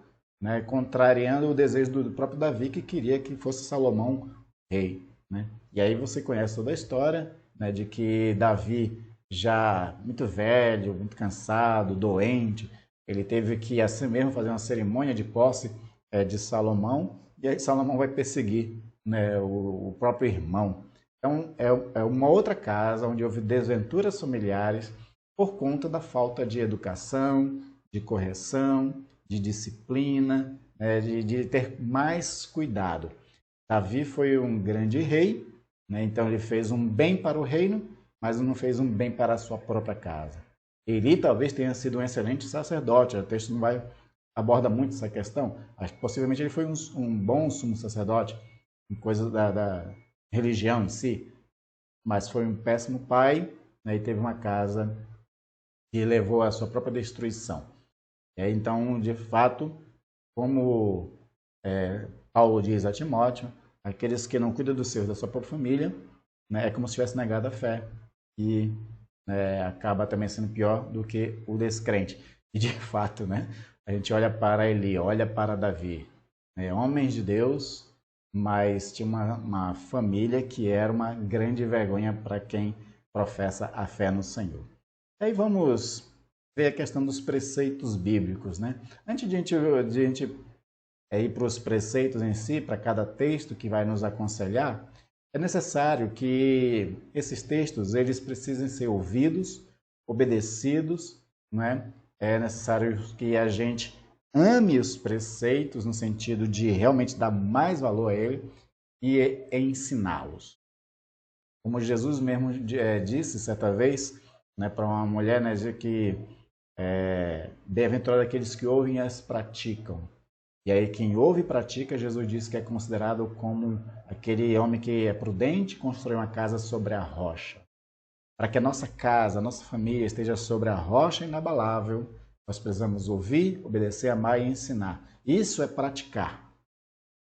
né, contrariando o desejo do próprio Davi, que queria que fosse Salomão rei, né? E aí você conhece toda a história, né, de que Davi, já muito velho, muito cansado, doente, ele teve que assim mesmo fazer uma cerimônia de posse de Salomão, e aí Salomão vai perseguir, né, o próprio irmão. Então, é uma outra casa onde houve desventuras familiares por conta da falta de educação, de correção, de disciplina, né, de ter mais cuidado. Davi foi um grande rei, né, então ele fez um bem para o reino, mas não fez um bem para a sua própria casa. Eli talvez tenha sido um excelente sacerdote, o texto não aborda muito essa questão, mas possivelmente ele foi um bom sumo sacerdote, em coisas da religião em si, mas foi um péssimo pai, né, e teve uma casa que levou à sua própria destruição. Então, de fato, como Paulo diz a Timóteo, aqueles que não cuidam dos seus, da sua própria família, né, é como se tivesse negado a fé e acaba também sendo pior do que o descrente. E de fato, né, a gente olha para Eli, olha para Davi, né, homens de Deus, mas tinha uma família que era uma grande vergonha para quem professa a fé no Senhor. Aí vamos ver a questão dos preceitos bíblicos, né? Antes de a gente ir para os preceitos em si, para cada texto que vai nos aconselhar, é necessário que esses textos eles precisem ser ouvidos, obedecidos, não é? É necessário que a gente ame os preceitos no sentido de realmente dar mais valor a ele e ensiná-los. Como Jesus mesmo disse certa vez, né, para uma mulher, né, que bem-aventurado aqueles que ouvem e as praticam. E aí quem ouve e pratica, Jesus disse que é considerado como aquele homem que é prudente e constrói uma casa sobre a rocha. Para que a nossa casa, a nossa família esteja sobre a rocha inabalável, nós precisamos ouvir, obedecer, amar e ensinar. Isso é praticar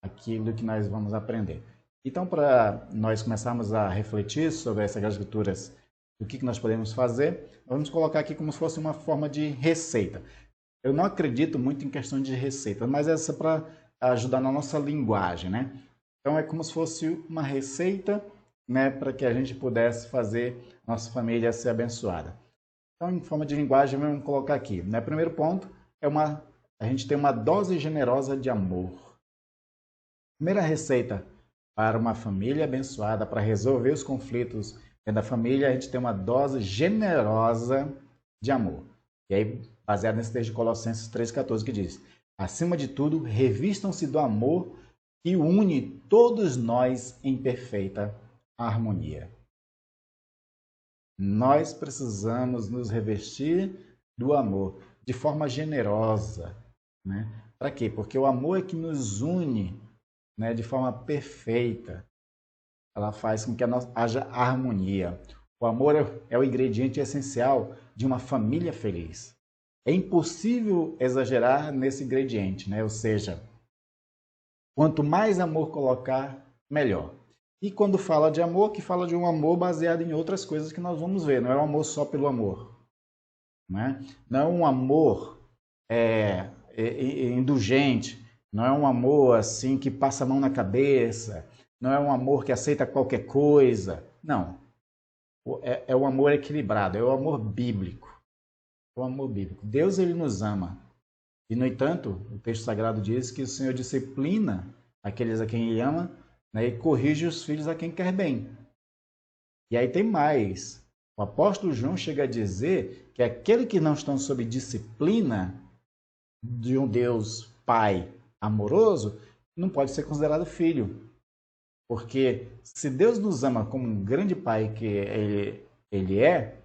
aquilo que nós vamos aprender. Então, para nós começarmos a refletir sobre essas escrituras, o que nós podemos fazer, vamos colocar aqui como se fosse uma forma de receita. Eu não acredito muito em questão de receita, mas essa é para ajudar na nossa linguagem, né? Então, é como se fosse uma receita, né, para que a gente pudesse fazer nossa família ser abençoada. Então, em forma de linguagem, vamos colocar aqui. Né? Primeiro ponto é a gente tem uma dose generosa de amor. Primeira receita para uma família abençoada, para resolver os conflitos dentro da família, a gente tem uma dose generosa de amor. E aí, baseado nesse texto de Colossenses 3,14, que diz: acima de tudo, revistam-se do amor que une todos nós em perfeita harmonia. Nós precisamos nos revestir do amor de forma generosa, né? Para quê? Porque o amor é que nos une, né, de forma perfeita. Ela faz com que haja harmonia. O amor é o ingrediente essencial de uma família feliz. É impossível exagerar nesse ingrediente, né? Ou seja, quanto mais amor colocar, melhor. E quando fala de amor, que fala de um amor baseado em outras coisas que nós vamos ver. Não é um amor só pelo amor. Né? Não é um amor indulgente. Não é um amor assim que passa a mão na cabeça. Não é um amor que aceita qualquer coisa. Não. É o amor equilibrado. É o amor bíblico. É o amor bíblico. Deus, ele nos ama. E, no entanto, o texto sagrado diz que o Senhor disciplina aqueles a quem ele ama, né, e corrige os filhos a quem quer bem. E aí tem mais. O apóstolo João chega a dizer que aquele que não estão sob disciplina de um Deus Pai amoroso não pode ser considerado filho. Porque se Deus nos ama como um grande Pai que ele é,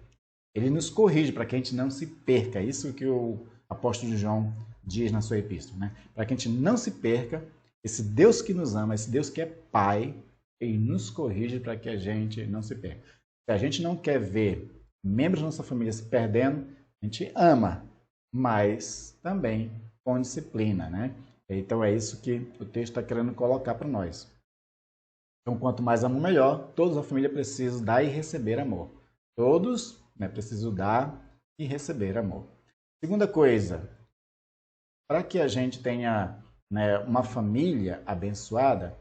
ele nos corrige para que a gente não se perca. Isso que o apóstolo João diz na sua epístola, né? Para que a gente não se perca, esse Deus que nos ama, esse Deus que é Pai, ele nos corrige para que a gente não se perca. Se a gente não quer ver membros da nossa família se perdendo, a gente ama, mas também com disciplina, né? Então é isso que o texto está querendo colocar para nós. Então, quanto mais amor, melhor. Todos da família precisam dar e receber amor. Todos, né, precisam dar e receber amor. Segunda coisa, para que a gente tenha, né, uma família abençoada,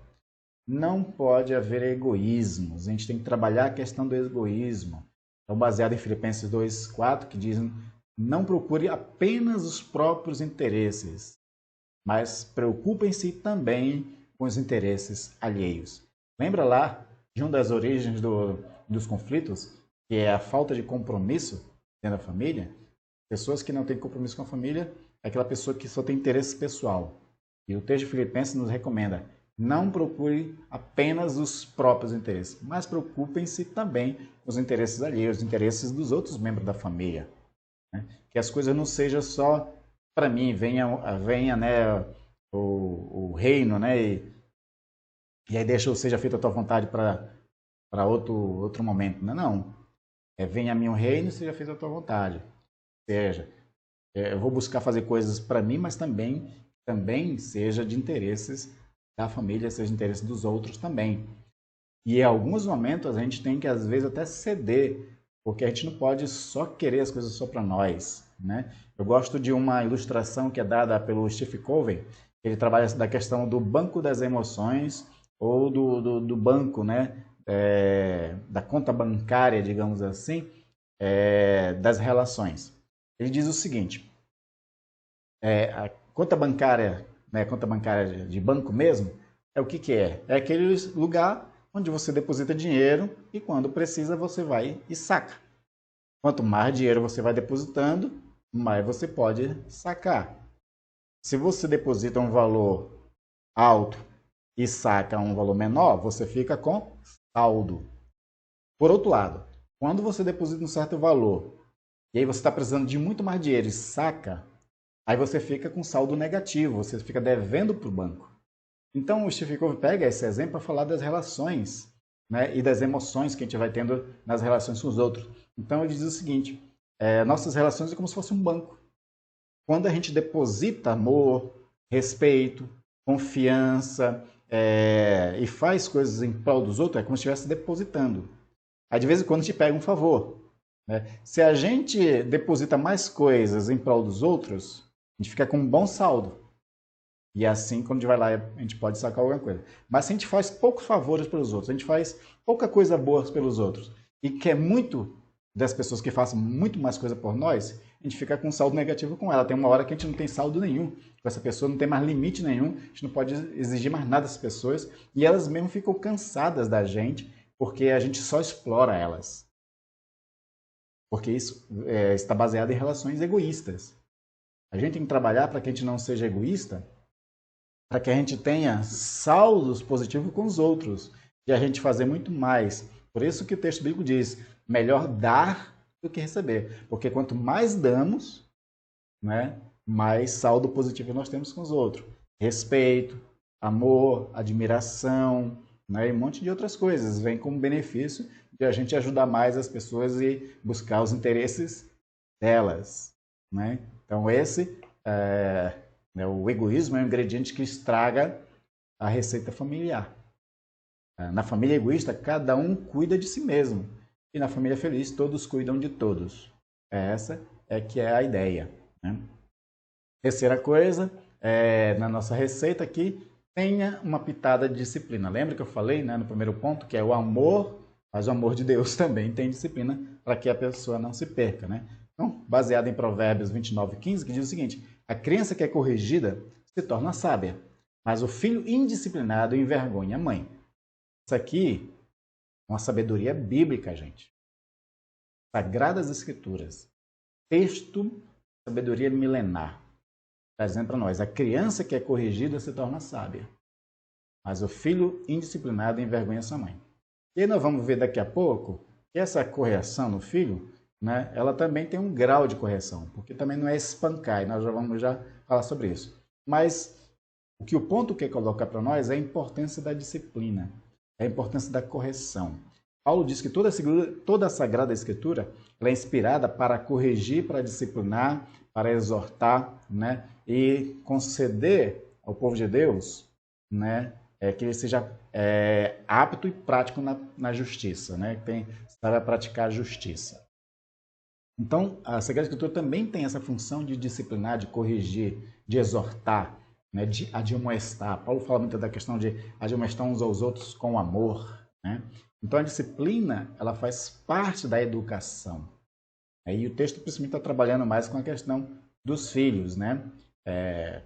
não pode haver egoísmos. A gente tem que trabalhar a questão do egoísmo. Então, baseado em Filipenses 2,4, que diz: não procure apenas os próprios interesses, mas preocupem-se também com os interesses alheios. Lembra lá de uma das origens dos conflitos, que é a falta de compromisso dentro da família. Pessoas que não têm compromisso com a família é aquela pessoa que só tem interesse pessoal. E o texto de Filipenses nos recomenda: não procure apenas os próprios interesses, mas preocupem-se também com os interesses alheios, os interesses dos outros membros da família. Né? Que as coisas não sejam só para mim, venha né, o reino, né, e aí deixa, seja feita a tua vontade para outro momento. Não, não. Venha a mim o reino e seja feita a tua vontade. Ou seja, eu vou buscar fazer coisas para mim, mas também seja de interesses da família, seja de interesse dos outros também. E em alguns momentos a gente tem que, às vezes, até ceder, porque a gente não pode só querer as coisas só para nós. Né? Eu gosto de uma ilustração que é dada pelo Steve Covey. Ele trabalha da questão do banco das emoções ou do banco, né? Da conta bancária, digamos assim, das relações. Ele diz o seguinte: a conta bancária, né, conta bancária de banco mesmo, é o que é? É aquele lugar onde você deposita dinheiro e quando precisa você vai e saca. Quanto mais dinheiro você vai depositando, mais você pode sacar. Se você deposita um valor alto e saca um valor menor, você fica com saldo. Por outro lado, quando você deposita um certo valor e aí você está precisando de muito mais dinheiro e saca, aí você fica com saldo negativo, você fica devendo para o banco. Então o Steve Covey pega esse exemplo para falar das relações, né, e das emoções que a gente vai tendo nas relações com os outros. Então ele diz o seguinte: nossas relações é como se fosse um banco. Quando a gente deposita amor, respeito, confiança e faz coisas em prol dos outros, é como se estivesse depositando. Aí de vez em quando a gente pega um favor. Né? Se a gente deposita mais coisas em prol dos outros, a gente fica com um bom saldo. E assim, quando a gente vai lá, a gente pode sacar alguma coisa. Mas se a gente faz poucos favores pelos outros, a gente faz pouca coisa boa pelos outros, e quer muito das pessoas que façam muito mais coisa por nós, a gente fica com um saldo negativo com ela. Tem uma hora que a gente não tem saldo nenhum com essa pessoa, não tem mais limite nenhum, a gente não pode exigir mais nada das pessoas, e elas mesmo ficam cansadas da gente, porque a gente só explora elas. Porque isso está baseado em relações egoístas. A gente tem que trabalhar para que a gente não seja egoísta, para que a gente tenha saldos positivos com os outros e a gente fazer muito mais. Por isso que o texto bíblico diz: melhor dar do que receber. Porque quanto mais damos, né, mais saldo positivo nós temos com os outros. Respeito, amor, admiração, né, e um monte de outras coisas. Vem como benefício de a gente ajudar mais as pessoas e buscar os interesses delas. Né? Então esse o egoísmo é um ingrediente que estraga a receita familiar. Na família egoísta, cada um cuida de si mesmo. E na família feliz, todos cuidam de todos. Essa que é a ideia. Né? Terceira coisa, na nossa receita aqui, tenha uma pitada de disciplina. Lembra que eu falei, né, no primeiro ponto, que é o amor, mas o amor de Deus também tem disciplina para que a pessoa não se perca. Né? Então, baseado em Provérbios 29:15, que diz o seguinte: a criança que é corrigida se torna sábia, mas o filho indisciplinado envergonha a mãe. Isso aqui é uma sabedoria bíblica, gente. Sagradas Escrituras. Texto, sabedoria milenar. Está dizendo para nós: a criança que é corrigida se torna sábia, mas o filho indisciplinado envergonha sua mãe. E aí nós vamos ver daqui a pouco que essa correção no filho, né, ela também tem um grau de correção, porque também não é espancar, e nós já vamos falar sobre isso. Mas o ponto que coloca para nós é a importância da disciplina, é a importância da correção. Paulo diz que toda a Sagrada Escritura ela é inspirada para corrigir, para disciplinar, para exortar, né, e conceder ao povo de Deus, né, que ele seja apto e prático na justiça, né, que saiba praticar a justiça. Então, a Sagrada Escritura também tem essa função de disciplinar, de corrigir, de exortar, né, de admoestar. Paulo fala muito da questão de admoestar uns aos outros com amor. Né? Então, a disciplina ela faz parte da educação. E o texto, principalmente, está trabalhando mais com a questão dos filhos, né?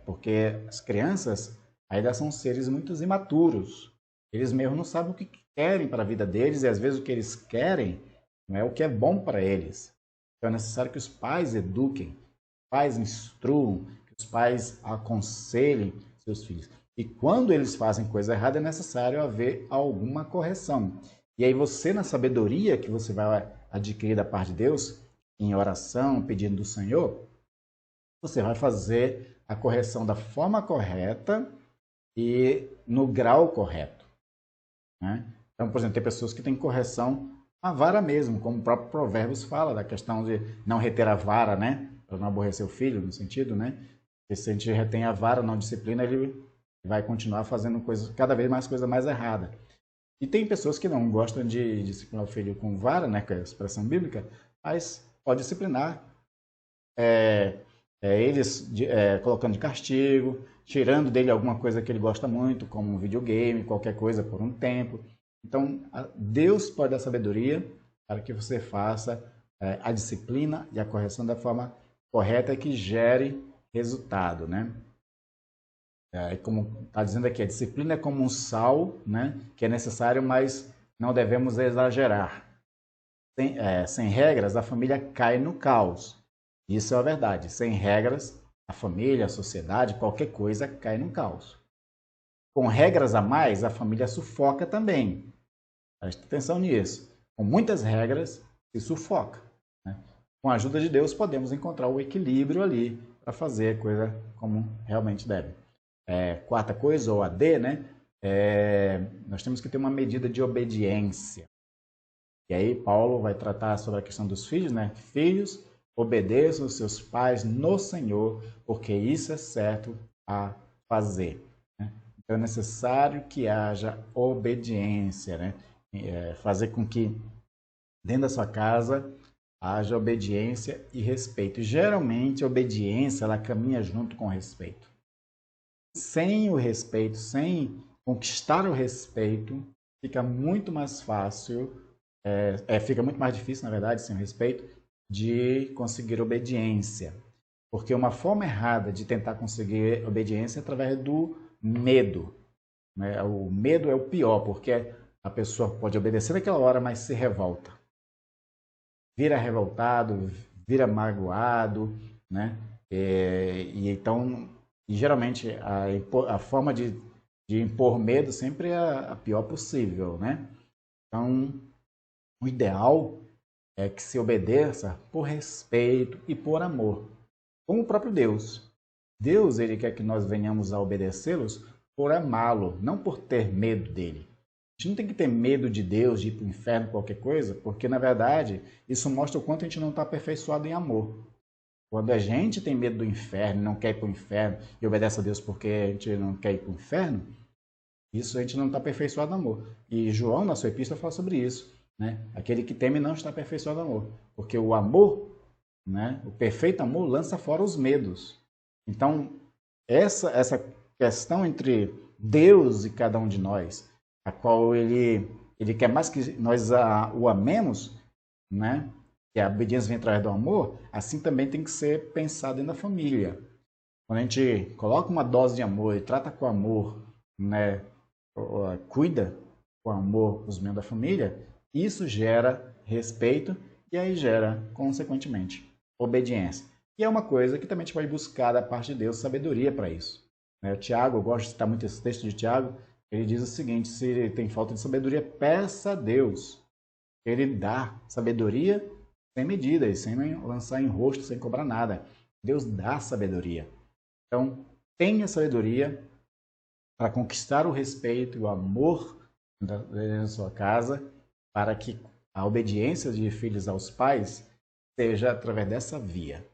Porque as crianças ainda são seres muito imaturos. Eles mesmo não sabem querem para a vida deles, e às vezes o que eles querem não é o que é bom para eles. Então é necessário que os pais eduquem, pais instruam, que os pais aconselhem seus filhos. E quando eles fazem coisa errada, é necessário haver alguma correção. E aí você, na sabedoria que você vai adquirir da parte de Deus, em oração, pedindo do Senhor, você vai fazer a correção da forma correta e no grau correto, né? Então, por exemplo, tem pessoas que têm correção à vara mesmo, como o próprio Provérbios fala, da questão de não reter a vara, né? Para não aborrecer o filho, no sentido, né? Porque se a gente retém a vara, não disciplina, ele vai continuar fazendo cada vez mais coisa mais errada. E tem pessoas que não gostam de disciplinar o filho com vara, né? Que é a expressão bíblica, mas pode disciplinar. Eles colocando de castigo, tirando dele alguma coisa que ele gosta muito, como um videogame, qualquer coisa por um tempo. Então, Deus pode dar sabedoria para que você faça a disciplina e a correção da forma correta que gere resultado, né? Como está dizendo aqui, a disciplina é como um sal, né? Que é necessário, mas não devemos exagerar. Sem regras, a família cai no caos. Isso é a verdade. Sem regras, a família, a sociedade, qualquer coisa cai no caos. Com regras a mais, a família sufoca também. Preste atenção nisso. Com muitas regras, se sufoca, né? Com a ajuda de Deus, podemos encontrar o equilíbrio ali para fazer a coisa como realmente deve. Quarta coisa, ou a D, né? Nós temos que ter uma medida de obediência. E aí Paulo vai tratar sobre a questão dos filhos, né? Filhos, obedeçam os seus pais no Senhor, porque isso é certo a fazer, né? Então é necessário que haja obediência, né? Fazer com que dentro da sua casa haja obediência e respeito. Geralmente a obediência ela caminha junto com o respeito. Sem o respeito, sem conquistar o respeito, fica muito mais fácil, fica muito mais difícil, na verdade, sem o respeito, de conseguir obediência. Porque uma forma errada de tentar conseguir obediência é através do medo, né? O medo é o pior, porque a pessoa pode obedecer naquela hora, mas se revolta. Vira revoltado, vira magoado, né? E geralmente a forma de impor medo sempre é a pior possível, né? Então, o ideal é que se obedeça por respeito e por amor, como o próprio Deus. Deus, ele quer que nós venhamos a obedecê-los por amá-lo, não por ter medo dele. A gente não tem que ter medo de Deus, de ir para o inferno, qualquer coisa, porque, na verdade, isso mostra o quanto a gente não está aperfeiçoado em amor. Quando a gente tem medo do inferno, não quer ir para o inferno e obedece a Deus porque a gente não quer ir para o inferno, isso a gente não está aperfeiçoado no amor. E João, na sua epístola, fala sobre isso, né? Aquele que teme não está aperfeiçoado no amor. Porque o amor, né, o perfeito amor, lança fora os medos. Então, essa questão entre Deus e cada um de nós, a qual ele quer mais que nós o amemos, né? Que a obediência vem através do amor, assim também tem que ser pensado dentro da família. Quando a gente coloca uma dose de amor e trata com amor, né? Cuida com amor os membros da família, isso gera respeito e aí gera, consequentemente, obediência. E é uma coisa que também a gente pode buscar da parte de Deus sabedoria para isso. O Tiago, eu gosto de citar muito esse texto de Tiago, ele diz o seguinte: se tem falta de sabedoria, peça a Deus. Ele dá sabedoria sem medidas, sem lançar em rosto, sem cobrar nada. Deus dá sabedoria. Então, tenha sabedoria para conquistar o respeito e o amor da sua casa, para que a obediência de filhos aos pais seja através dessa via.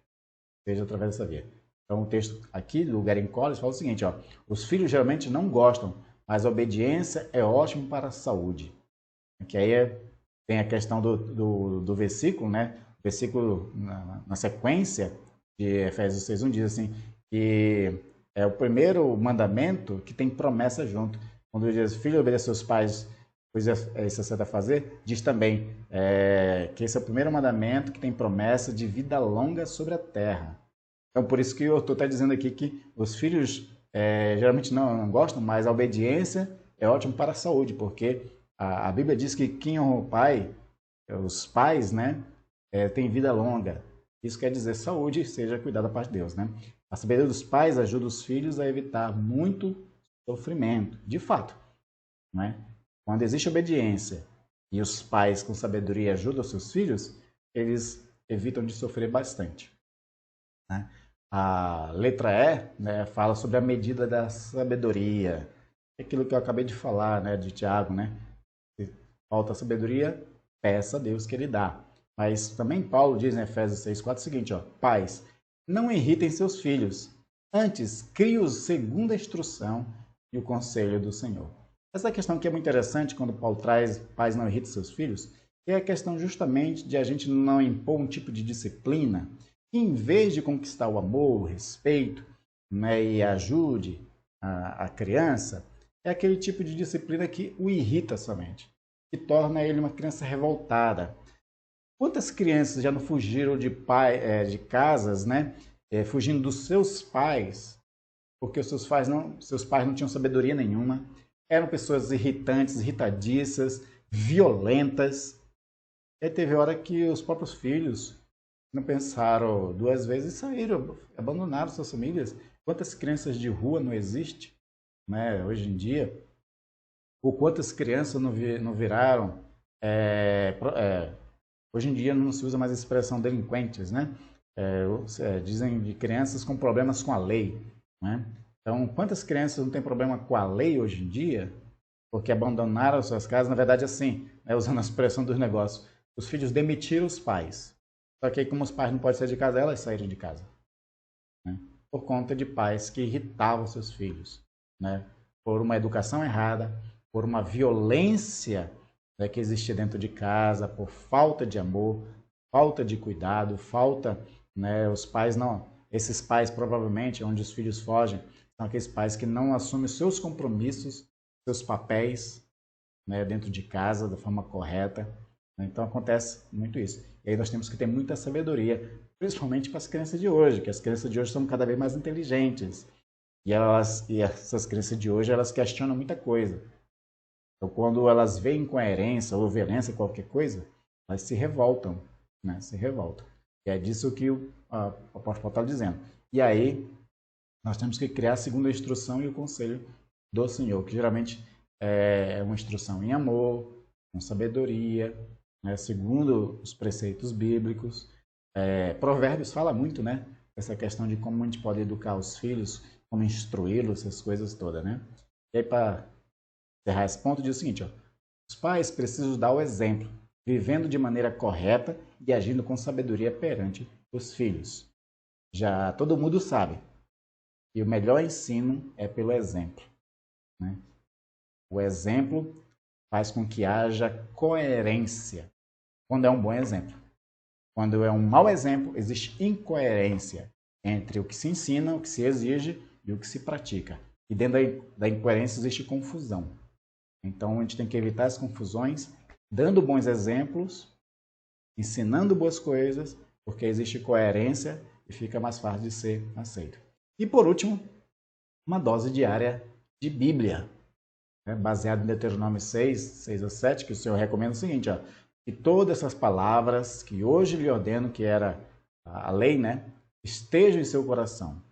Seja através dessa via. Então, o texto aqui do Gary Collins fala o seguinte: os filhos geralmente não gostam, mas a obediência é ótimo para a saúde. Que aí tem a questão do versículo, né? O versículo na sequência de Efésios 6:1 diz assim, que é o primeiro mandamento que tem promessa junto. Quando diz, filho, obedeça aos seus pais, pois isso é certo a fazer, diz também que esse é o primeiro mandamento que tem promessa de vida longa sobre a terra. Então, por isso que eu estou até dizendo aqui que os filhos geralmente não gostam, mas a obediência é ótima para a saúde, porque A Bíblia diz que quem honra o pai, os pais, né, tem vida longa. Isso quer dizer saúde, seja cuidado da parte de Deus, né? A sabedoria dos pais ajuda os filhos a evitar muito sofrimento, de fato, né? Quando existe obediência e os pais com sabedoria ajudam os seus filhos, eles evitam de sofrer bastante, né? A letra E, né, fala sobre a medida da sabedoria. Aquilo que eu acabei de falar, né, de Tiago, né? Se falta sabedoria, peça a Deus que Ele dá. Mas também Paulo diz em Efésios 6,4 o seguinte, ó, pais, não irritem seus filhos, antes crie-os segundo a instrução e o conselho do Senhor. Essa questão que é muito interessante quando Paulo traz pais não irritem seus filhos, é a questão justamente de a gente não impor um tipo de disciplina que, em vez de conquistar o amor, o respeito, né, e ajude a criança, é aquele tipo de disciplina que o irrita somente, que torna ele uma criança revoltada. Quantas crianças já não fugiram de casas, né, fugindo dos seus pais, porque os seus pais não tinham sabedoria nenhuma, eram pessoas irritantes, irritadiças, violentas. E aí teve hora que os próprios filhos não pensaram duas vezes e saíram, abandonaram suas famílias. Quantas crianças de rua não existem, né, hoje em dia? Ou quantas crianças não viraram... hoje em dia não se usa mais a expressão delinquentes, né? Dizem de crianças com problemas com a lei, né? Então, quantas crianças não têm problema com a lei hoje em dia? Porque abandonaram suas casas, na verdade, assim, né, usando a expressão dos negócios, os filhos demitiram os pais. Só que aí, como os pais não podem sair de casa, elas saíram de casa, né? Por conta de pais que irritavam seus filhos, né? Por uma educação errada, por uma violência, né, que existia dentro de casa, por falta de amor, falta de cuidado, falta, né, os pais não, esses pais provavelmente, onde os filhos fogem, são aqueles pais que não assumem seus compromissos, seus papéis, né, dentro de casa da forma correta. Então acontece muito isso. E aí nós temos que ter muita sabedoria, principalmente para as crianças de hoje, que as crianças de hoje são cada vez mais inteligentes. E essas crianças de hoje, elas questionam muita coisa. Então, quando elas veem incoerência ou violência, qualquer coisa, elas se revoltam, né? Se revoltam. E é disso que o apóstolo Paulo está dizendo. E aí, nós temos que criar segundo a instrução e o conselho do Senhor, que geralmente é uma instrução em amor, com sabedoria, né? Segundo os preceitos bíblicos. Provérbios fala muito, né? Essa questão de como a gente pode educar os filhos, como instruí-los, essas coisas todas, né? E aí, para encerrar esse ponto, diz o seguinte, ó, os pais precisam dar o exemplo, vivendo de maneira correta e agindo com sabedoria perante os filhos. Já todo mundo sabe que o melhor ensino é pelo exemplo, né? O exemplo faz com que haja coerência, quando é um bom exemplo. Quando é um mau exemplo, existe incoerência entre o que se ensina, o que se exige e o que se pratica. E dentro da incoerência existe confusão. Então, a gente tem que evitar as confusões, dando bons exemplos, ensinando boas coisas, porque existe coerência e fica mais fácil de ser aceito. E, por último, uma dose diária de Bíblia, né, baseado em Deuteronômio 6 a 7, que o Senhor recomenda o seguinte, ó, que todas essas palavras que hoje lhe ordeno, que era a lei, né, estejam em seu coração.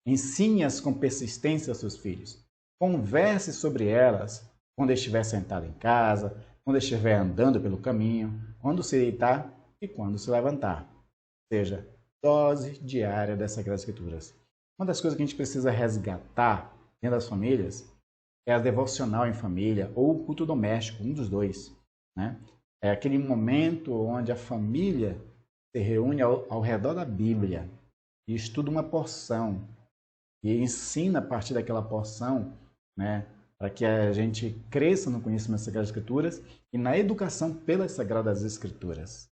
Ensine-as com persistência aos seus filhos. Converse sobre elas quando estiver sentado em casa, quando estiver andando pelo caminho, quando se deitar e quando se levantar. Ou seja, dose diária das Sagradas Escrituras. Uma das coisas que a gente precisa resgatar dentro das famílias é a devocional em família ou o culto doméstico, um dos dois, né? É aquele momento onde a família se reúne ao redor da Bíblia e estuda uma porção e ensina a partir daquela porção, né, para que a gente cresça no conhecimento das Sagradas Escrituras e na educação pelas Sagradas Escrituras.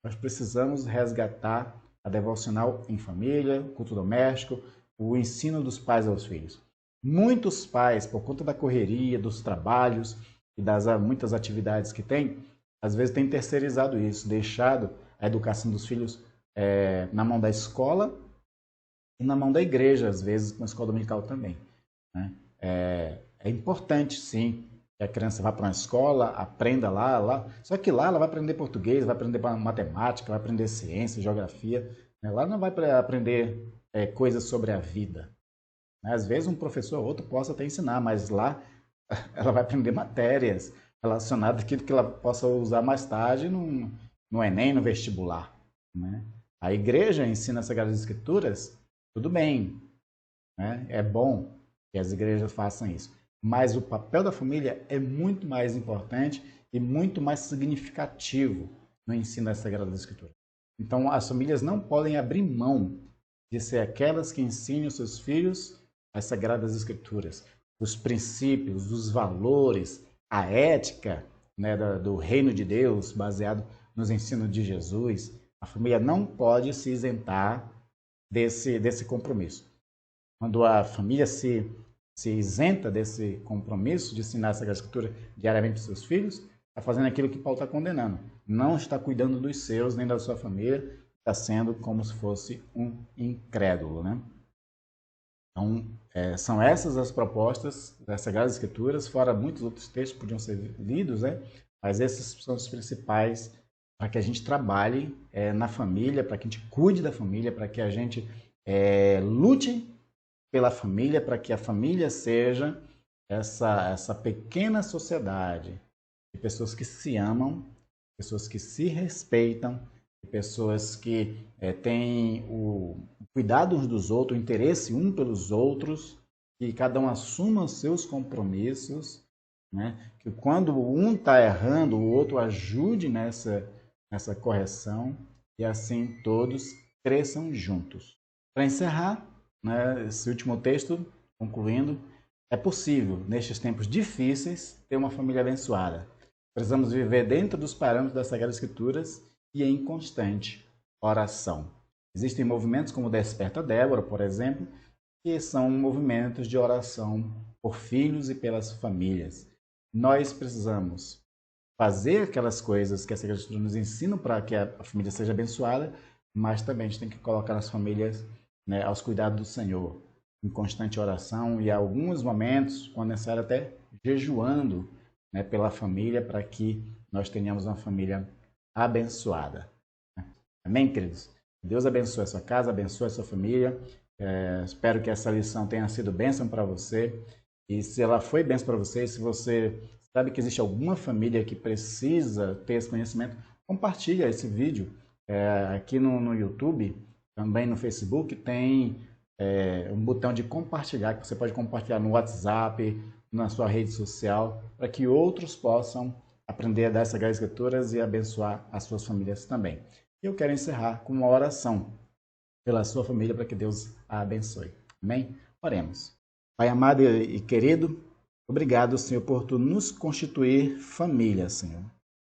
Nós precisamos resgatar a devocional em família, culto doméstico, o ensino dos pais aos filhos. Muitos pais, por conta da correria, dos trabalhos e das muitas atividades que têm, às vezes têm terceirizado isso, deixado a educação dos filhos na mão da escola e na mão da igreja, às vezes na escola dominical também, né? É importante, sim, que a criança vá para uma escola, aprenda lá. Só que lá ela vai aprender português, vai aprender matemática, vai aprender ciência, geografia. Né? Lá não vai aprender coisas sobre a vida. Né? Às vezes um professor ou outro possa até ensinar, mas lá ela vai aprender matérias relacionadas àquilo que ela possa usar mais tarde no Enem, no vestibular. Né? A igreja ensina as Sagradas Escrituras, tudo bem, né? É bom que as igrejas façam isso. Mas o papel da família é muito mais importante e muito mais significativo no ensino das Sagradas Escrituras. Então, as famílias não podem abrir mão de ser aquelas que ensinem os seus filhos as Sagradas Escrituras, os princípios, os valores, a ética, né, do reino de Deus, baseado nos ensinos de Jesus. A família não pode se isentar desse compromisso. Quando a família se isenta desse compromisso de ensinar a Sagrada Escritura diariamente para os seus filhos, está fazendo aquilo que Paulo está condenando. Não está cuidando dos seus, nem da sua família, está sendo como se fosse um incrédulo. Né? Então, são essas as propostas das Sagradas Escrituras, fora muitos outros textos que podiam ser lidos, né? Mas esses são os principais para que a gente trabalhe na família, para que a gente cuide da família, para que a gente lute pela família, para que a família seja essa pequena sociedade de pessoas que se amam, pessoas que se respeitam, pessoas que têm o cuidado uns dos outros, o interesse um pelos outros, que cada um assuma os seus compromissos, né? Que quando um está errando, o outro ajude nessa correção e assim todos cresçam juntos. Para encerrar, né, esse último texto, concluindo, é possível, nestes tempos difíceis, ter uma família abençoada. Precisamos viver dentro dos parâmetros das Sagradas Escrituras e em constante oração. Existem movimentos como o Desperta Débora, por exemplo, que são movimentos de oração por filhos e pelas famílias. Nós precisamos fazer aquelas coisas que a Sagrada Escritura nos ensina para que a família seja abençoada, mas também a gente tem que colocar as famílias, né, aos cuidados do Senhor, em constante oração e, em alguns momentos, quando necessário, até jejuando, né, pela família, para que nós tenhamos uma família abençoada. Amém, queridos? Deus abençoe a sua casa, abençoe a sua família. Espero que essa lição tenha sido bênção para você. E se ela foi bênção para você, se você sabe que existe alguma família que precisa ter esse conhecimento, compartilha esse vídeo. Aqui no YouTube, também no Facebook, tem um botão de compartilhar, que você pode compartilhar no WhatsApp, na sua rede social, para que outros possam aprender das Sagradas Escrituras e abençoar as suas famílias também. E eu quero encerrar com uma oração pela sua família, para que Deus a abençoe. Amém? Oremos. Pai amado e querido, obrigado, Senhor, por Tu nos constituir família, Senhor.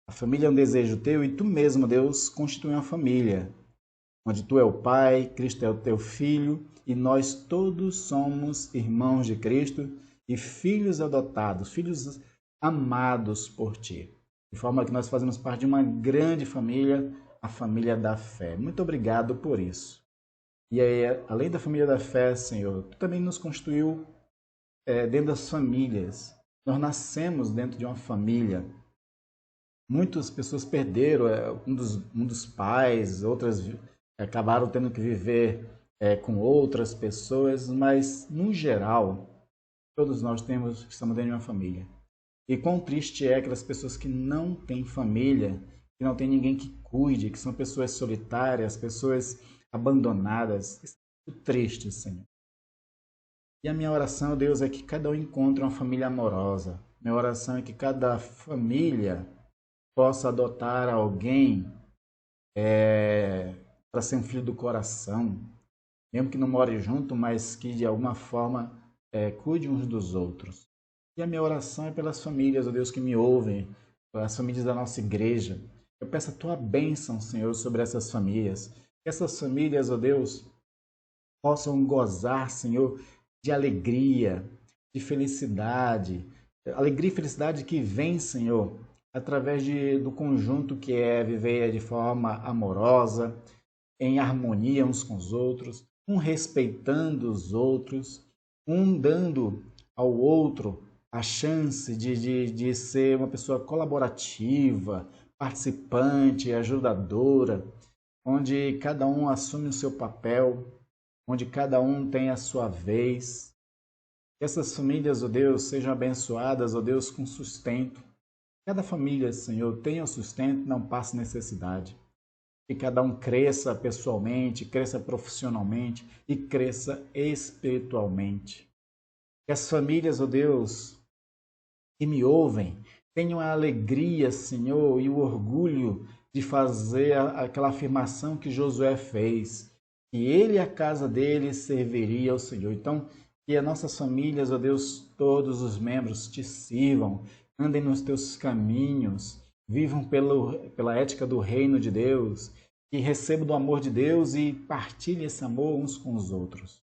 A família é um desejo Teu e Tu mesmo, Deus, constitui uma família, onde Tu é o Pai, Cristo é o Teu Filho e nós todos somos irmãos de Cristo e filhos adotados, filhos amados por Ti. De forma que nós fazemos parte de uma grande família, a família da fé. Muito obrigado por isso. E aí, além da família da fé, Senhor, Tu também nos constituiu dentro das famílias. Nós nascemos dentro de uma família. Muitas pessoas perderam um dos pais, outras acabaram tendo que viver com outras pessoas, mas, no geral, todos nós estamos dentro de uma família. E quão triste é aquelas pessoas que não têm família, que não tem ninguém que cuide, que são pessoas solitárias, pessoas abandonadas. Isso é muito triste, Senhor. E a minha oração, Deus, é que cada um encontre uma família amorosa. Minha oração é que cada família possa adotar alguém para ser um filho do coração, mesmo que não more junto, mas que de alguma forma cuide uns dos outros. E a minha oração é pelas famílias, ó Deus, que me ouvem, pelas famílias da nossa igreja. Eu peço a Tua bênção, Senhor, sobre essas famílias. Que essas famílias, ó Deus, possam gozar, Senhor, de alegria, de felicidade. Alegria e felicidade que vem, Senhor, através do conjunto que é viver de forma amorosa, em harmonia uns com os outros, um respeitando os outros, um dando ao outro a chance de ser uma pessoa colaborativa, participante, ajudadora, onde cada um assume o seu papel, onde cada um tem a sua vez. Que essas famílias, ó Deus, sejam abençoadas, ó Deus, com sustento. Cada família, Senhor, tenha o sustento, não passe necessidade. Que cada um cresça pessoalmente, cresça profissionalmente e cresça espiritualmente. Que as famílias, ó Deus, que me ouvem, tenham a alegria, Senhor, e o orgulho de fazer aquela afirmação que Josué fez, que ele e a casa dele serviria ao Senhor. Então, que as nossas famílias, ó Deus, todos os membros te sirvam, andem nos teus caminhos, vivam pela ética do reino de Deus, que recebam do amor de Deus e partilhem esse amor uns com os outros.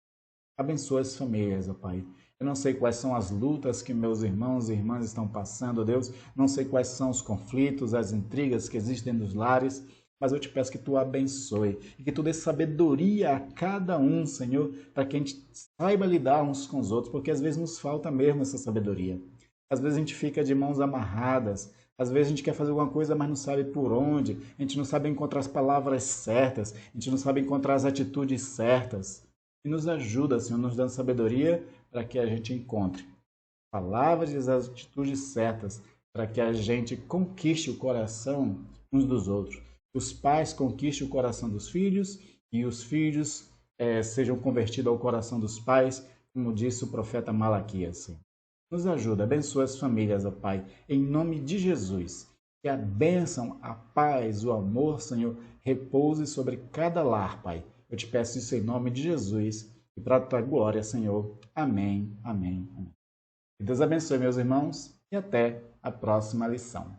Abençoa as famílias, ó Pai. Eu não sei quais são as lutas que meus irmãos e irmãs estão passando, ó Deus. Não sei quais são os conflitos, as intrigas que existem nos lares, mas eu te peço que tu abençoe e que tu dê sabedoria a cada um, Senhor, para que a gente saiba lidar uns com os outros, porque às vezes nos falta mesmo essa sabedoria. Às vezes a gente fica de mãos amarradas, às vezes a gente quer fazer alguma coisa, mas não sabe por onde, a gente não sabe encontrar as palavras certas, a gente não sabe encontrar as atitudes certas. E nos ajuda, Senhor, nos dando sabedoria para que a gente encontre palavras e as atitudes certas, para que a gente conquiste o coração uns dos outros. Os pais conquistem o coração dos filhos e os filhos sejam convertidos ao coração dos pais, como disse o profeta Malaquias. Nos ajuda, abençoa as famílias, ó Pai, em nome de Jesus. Que a bênção, a paz, o amor, Senhor, repouse sobre cada lar, Pai. Eu te peço isso em nome de Jesus e para a tua glória, Senhor. Amém, amém, amém. Que Deus abençoe, meus irmãos, e até a próxima lição.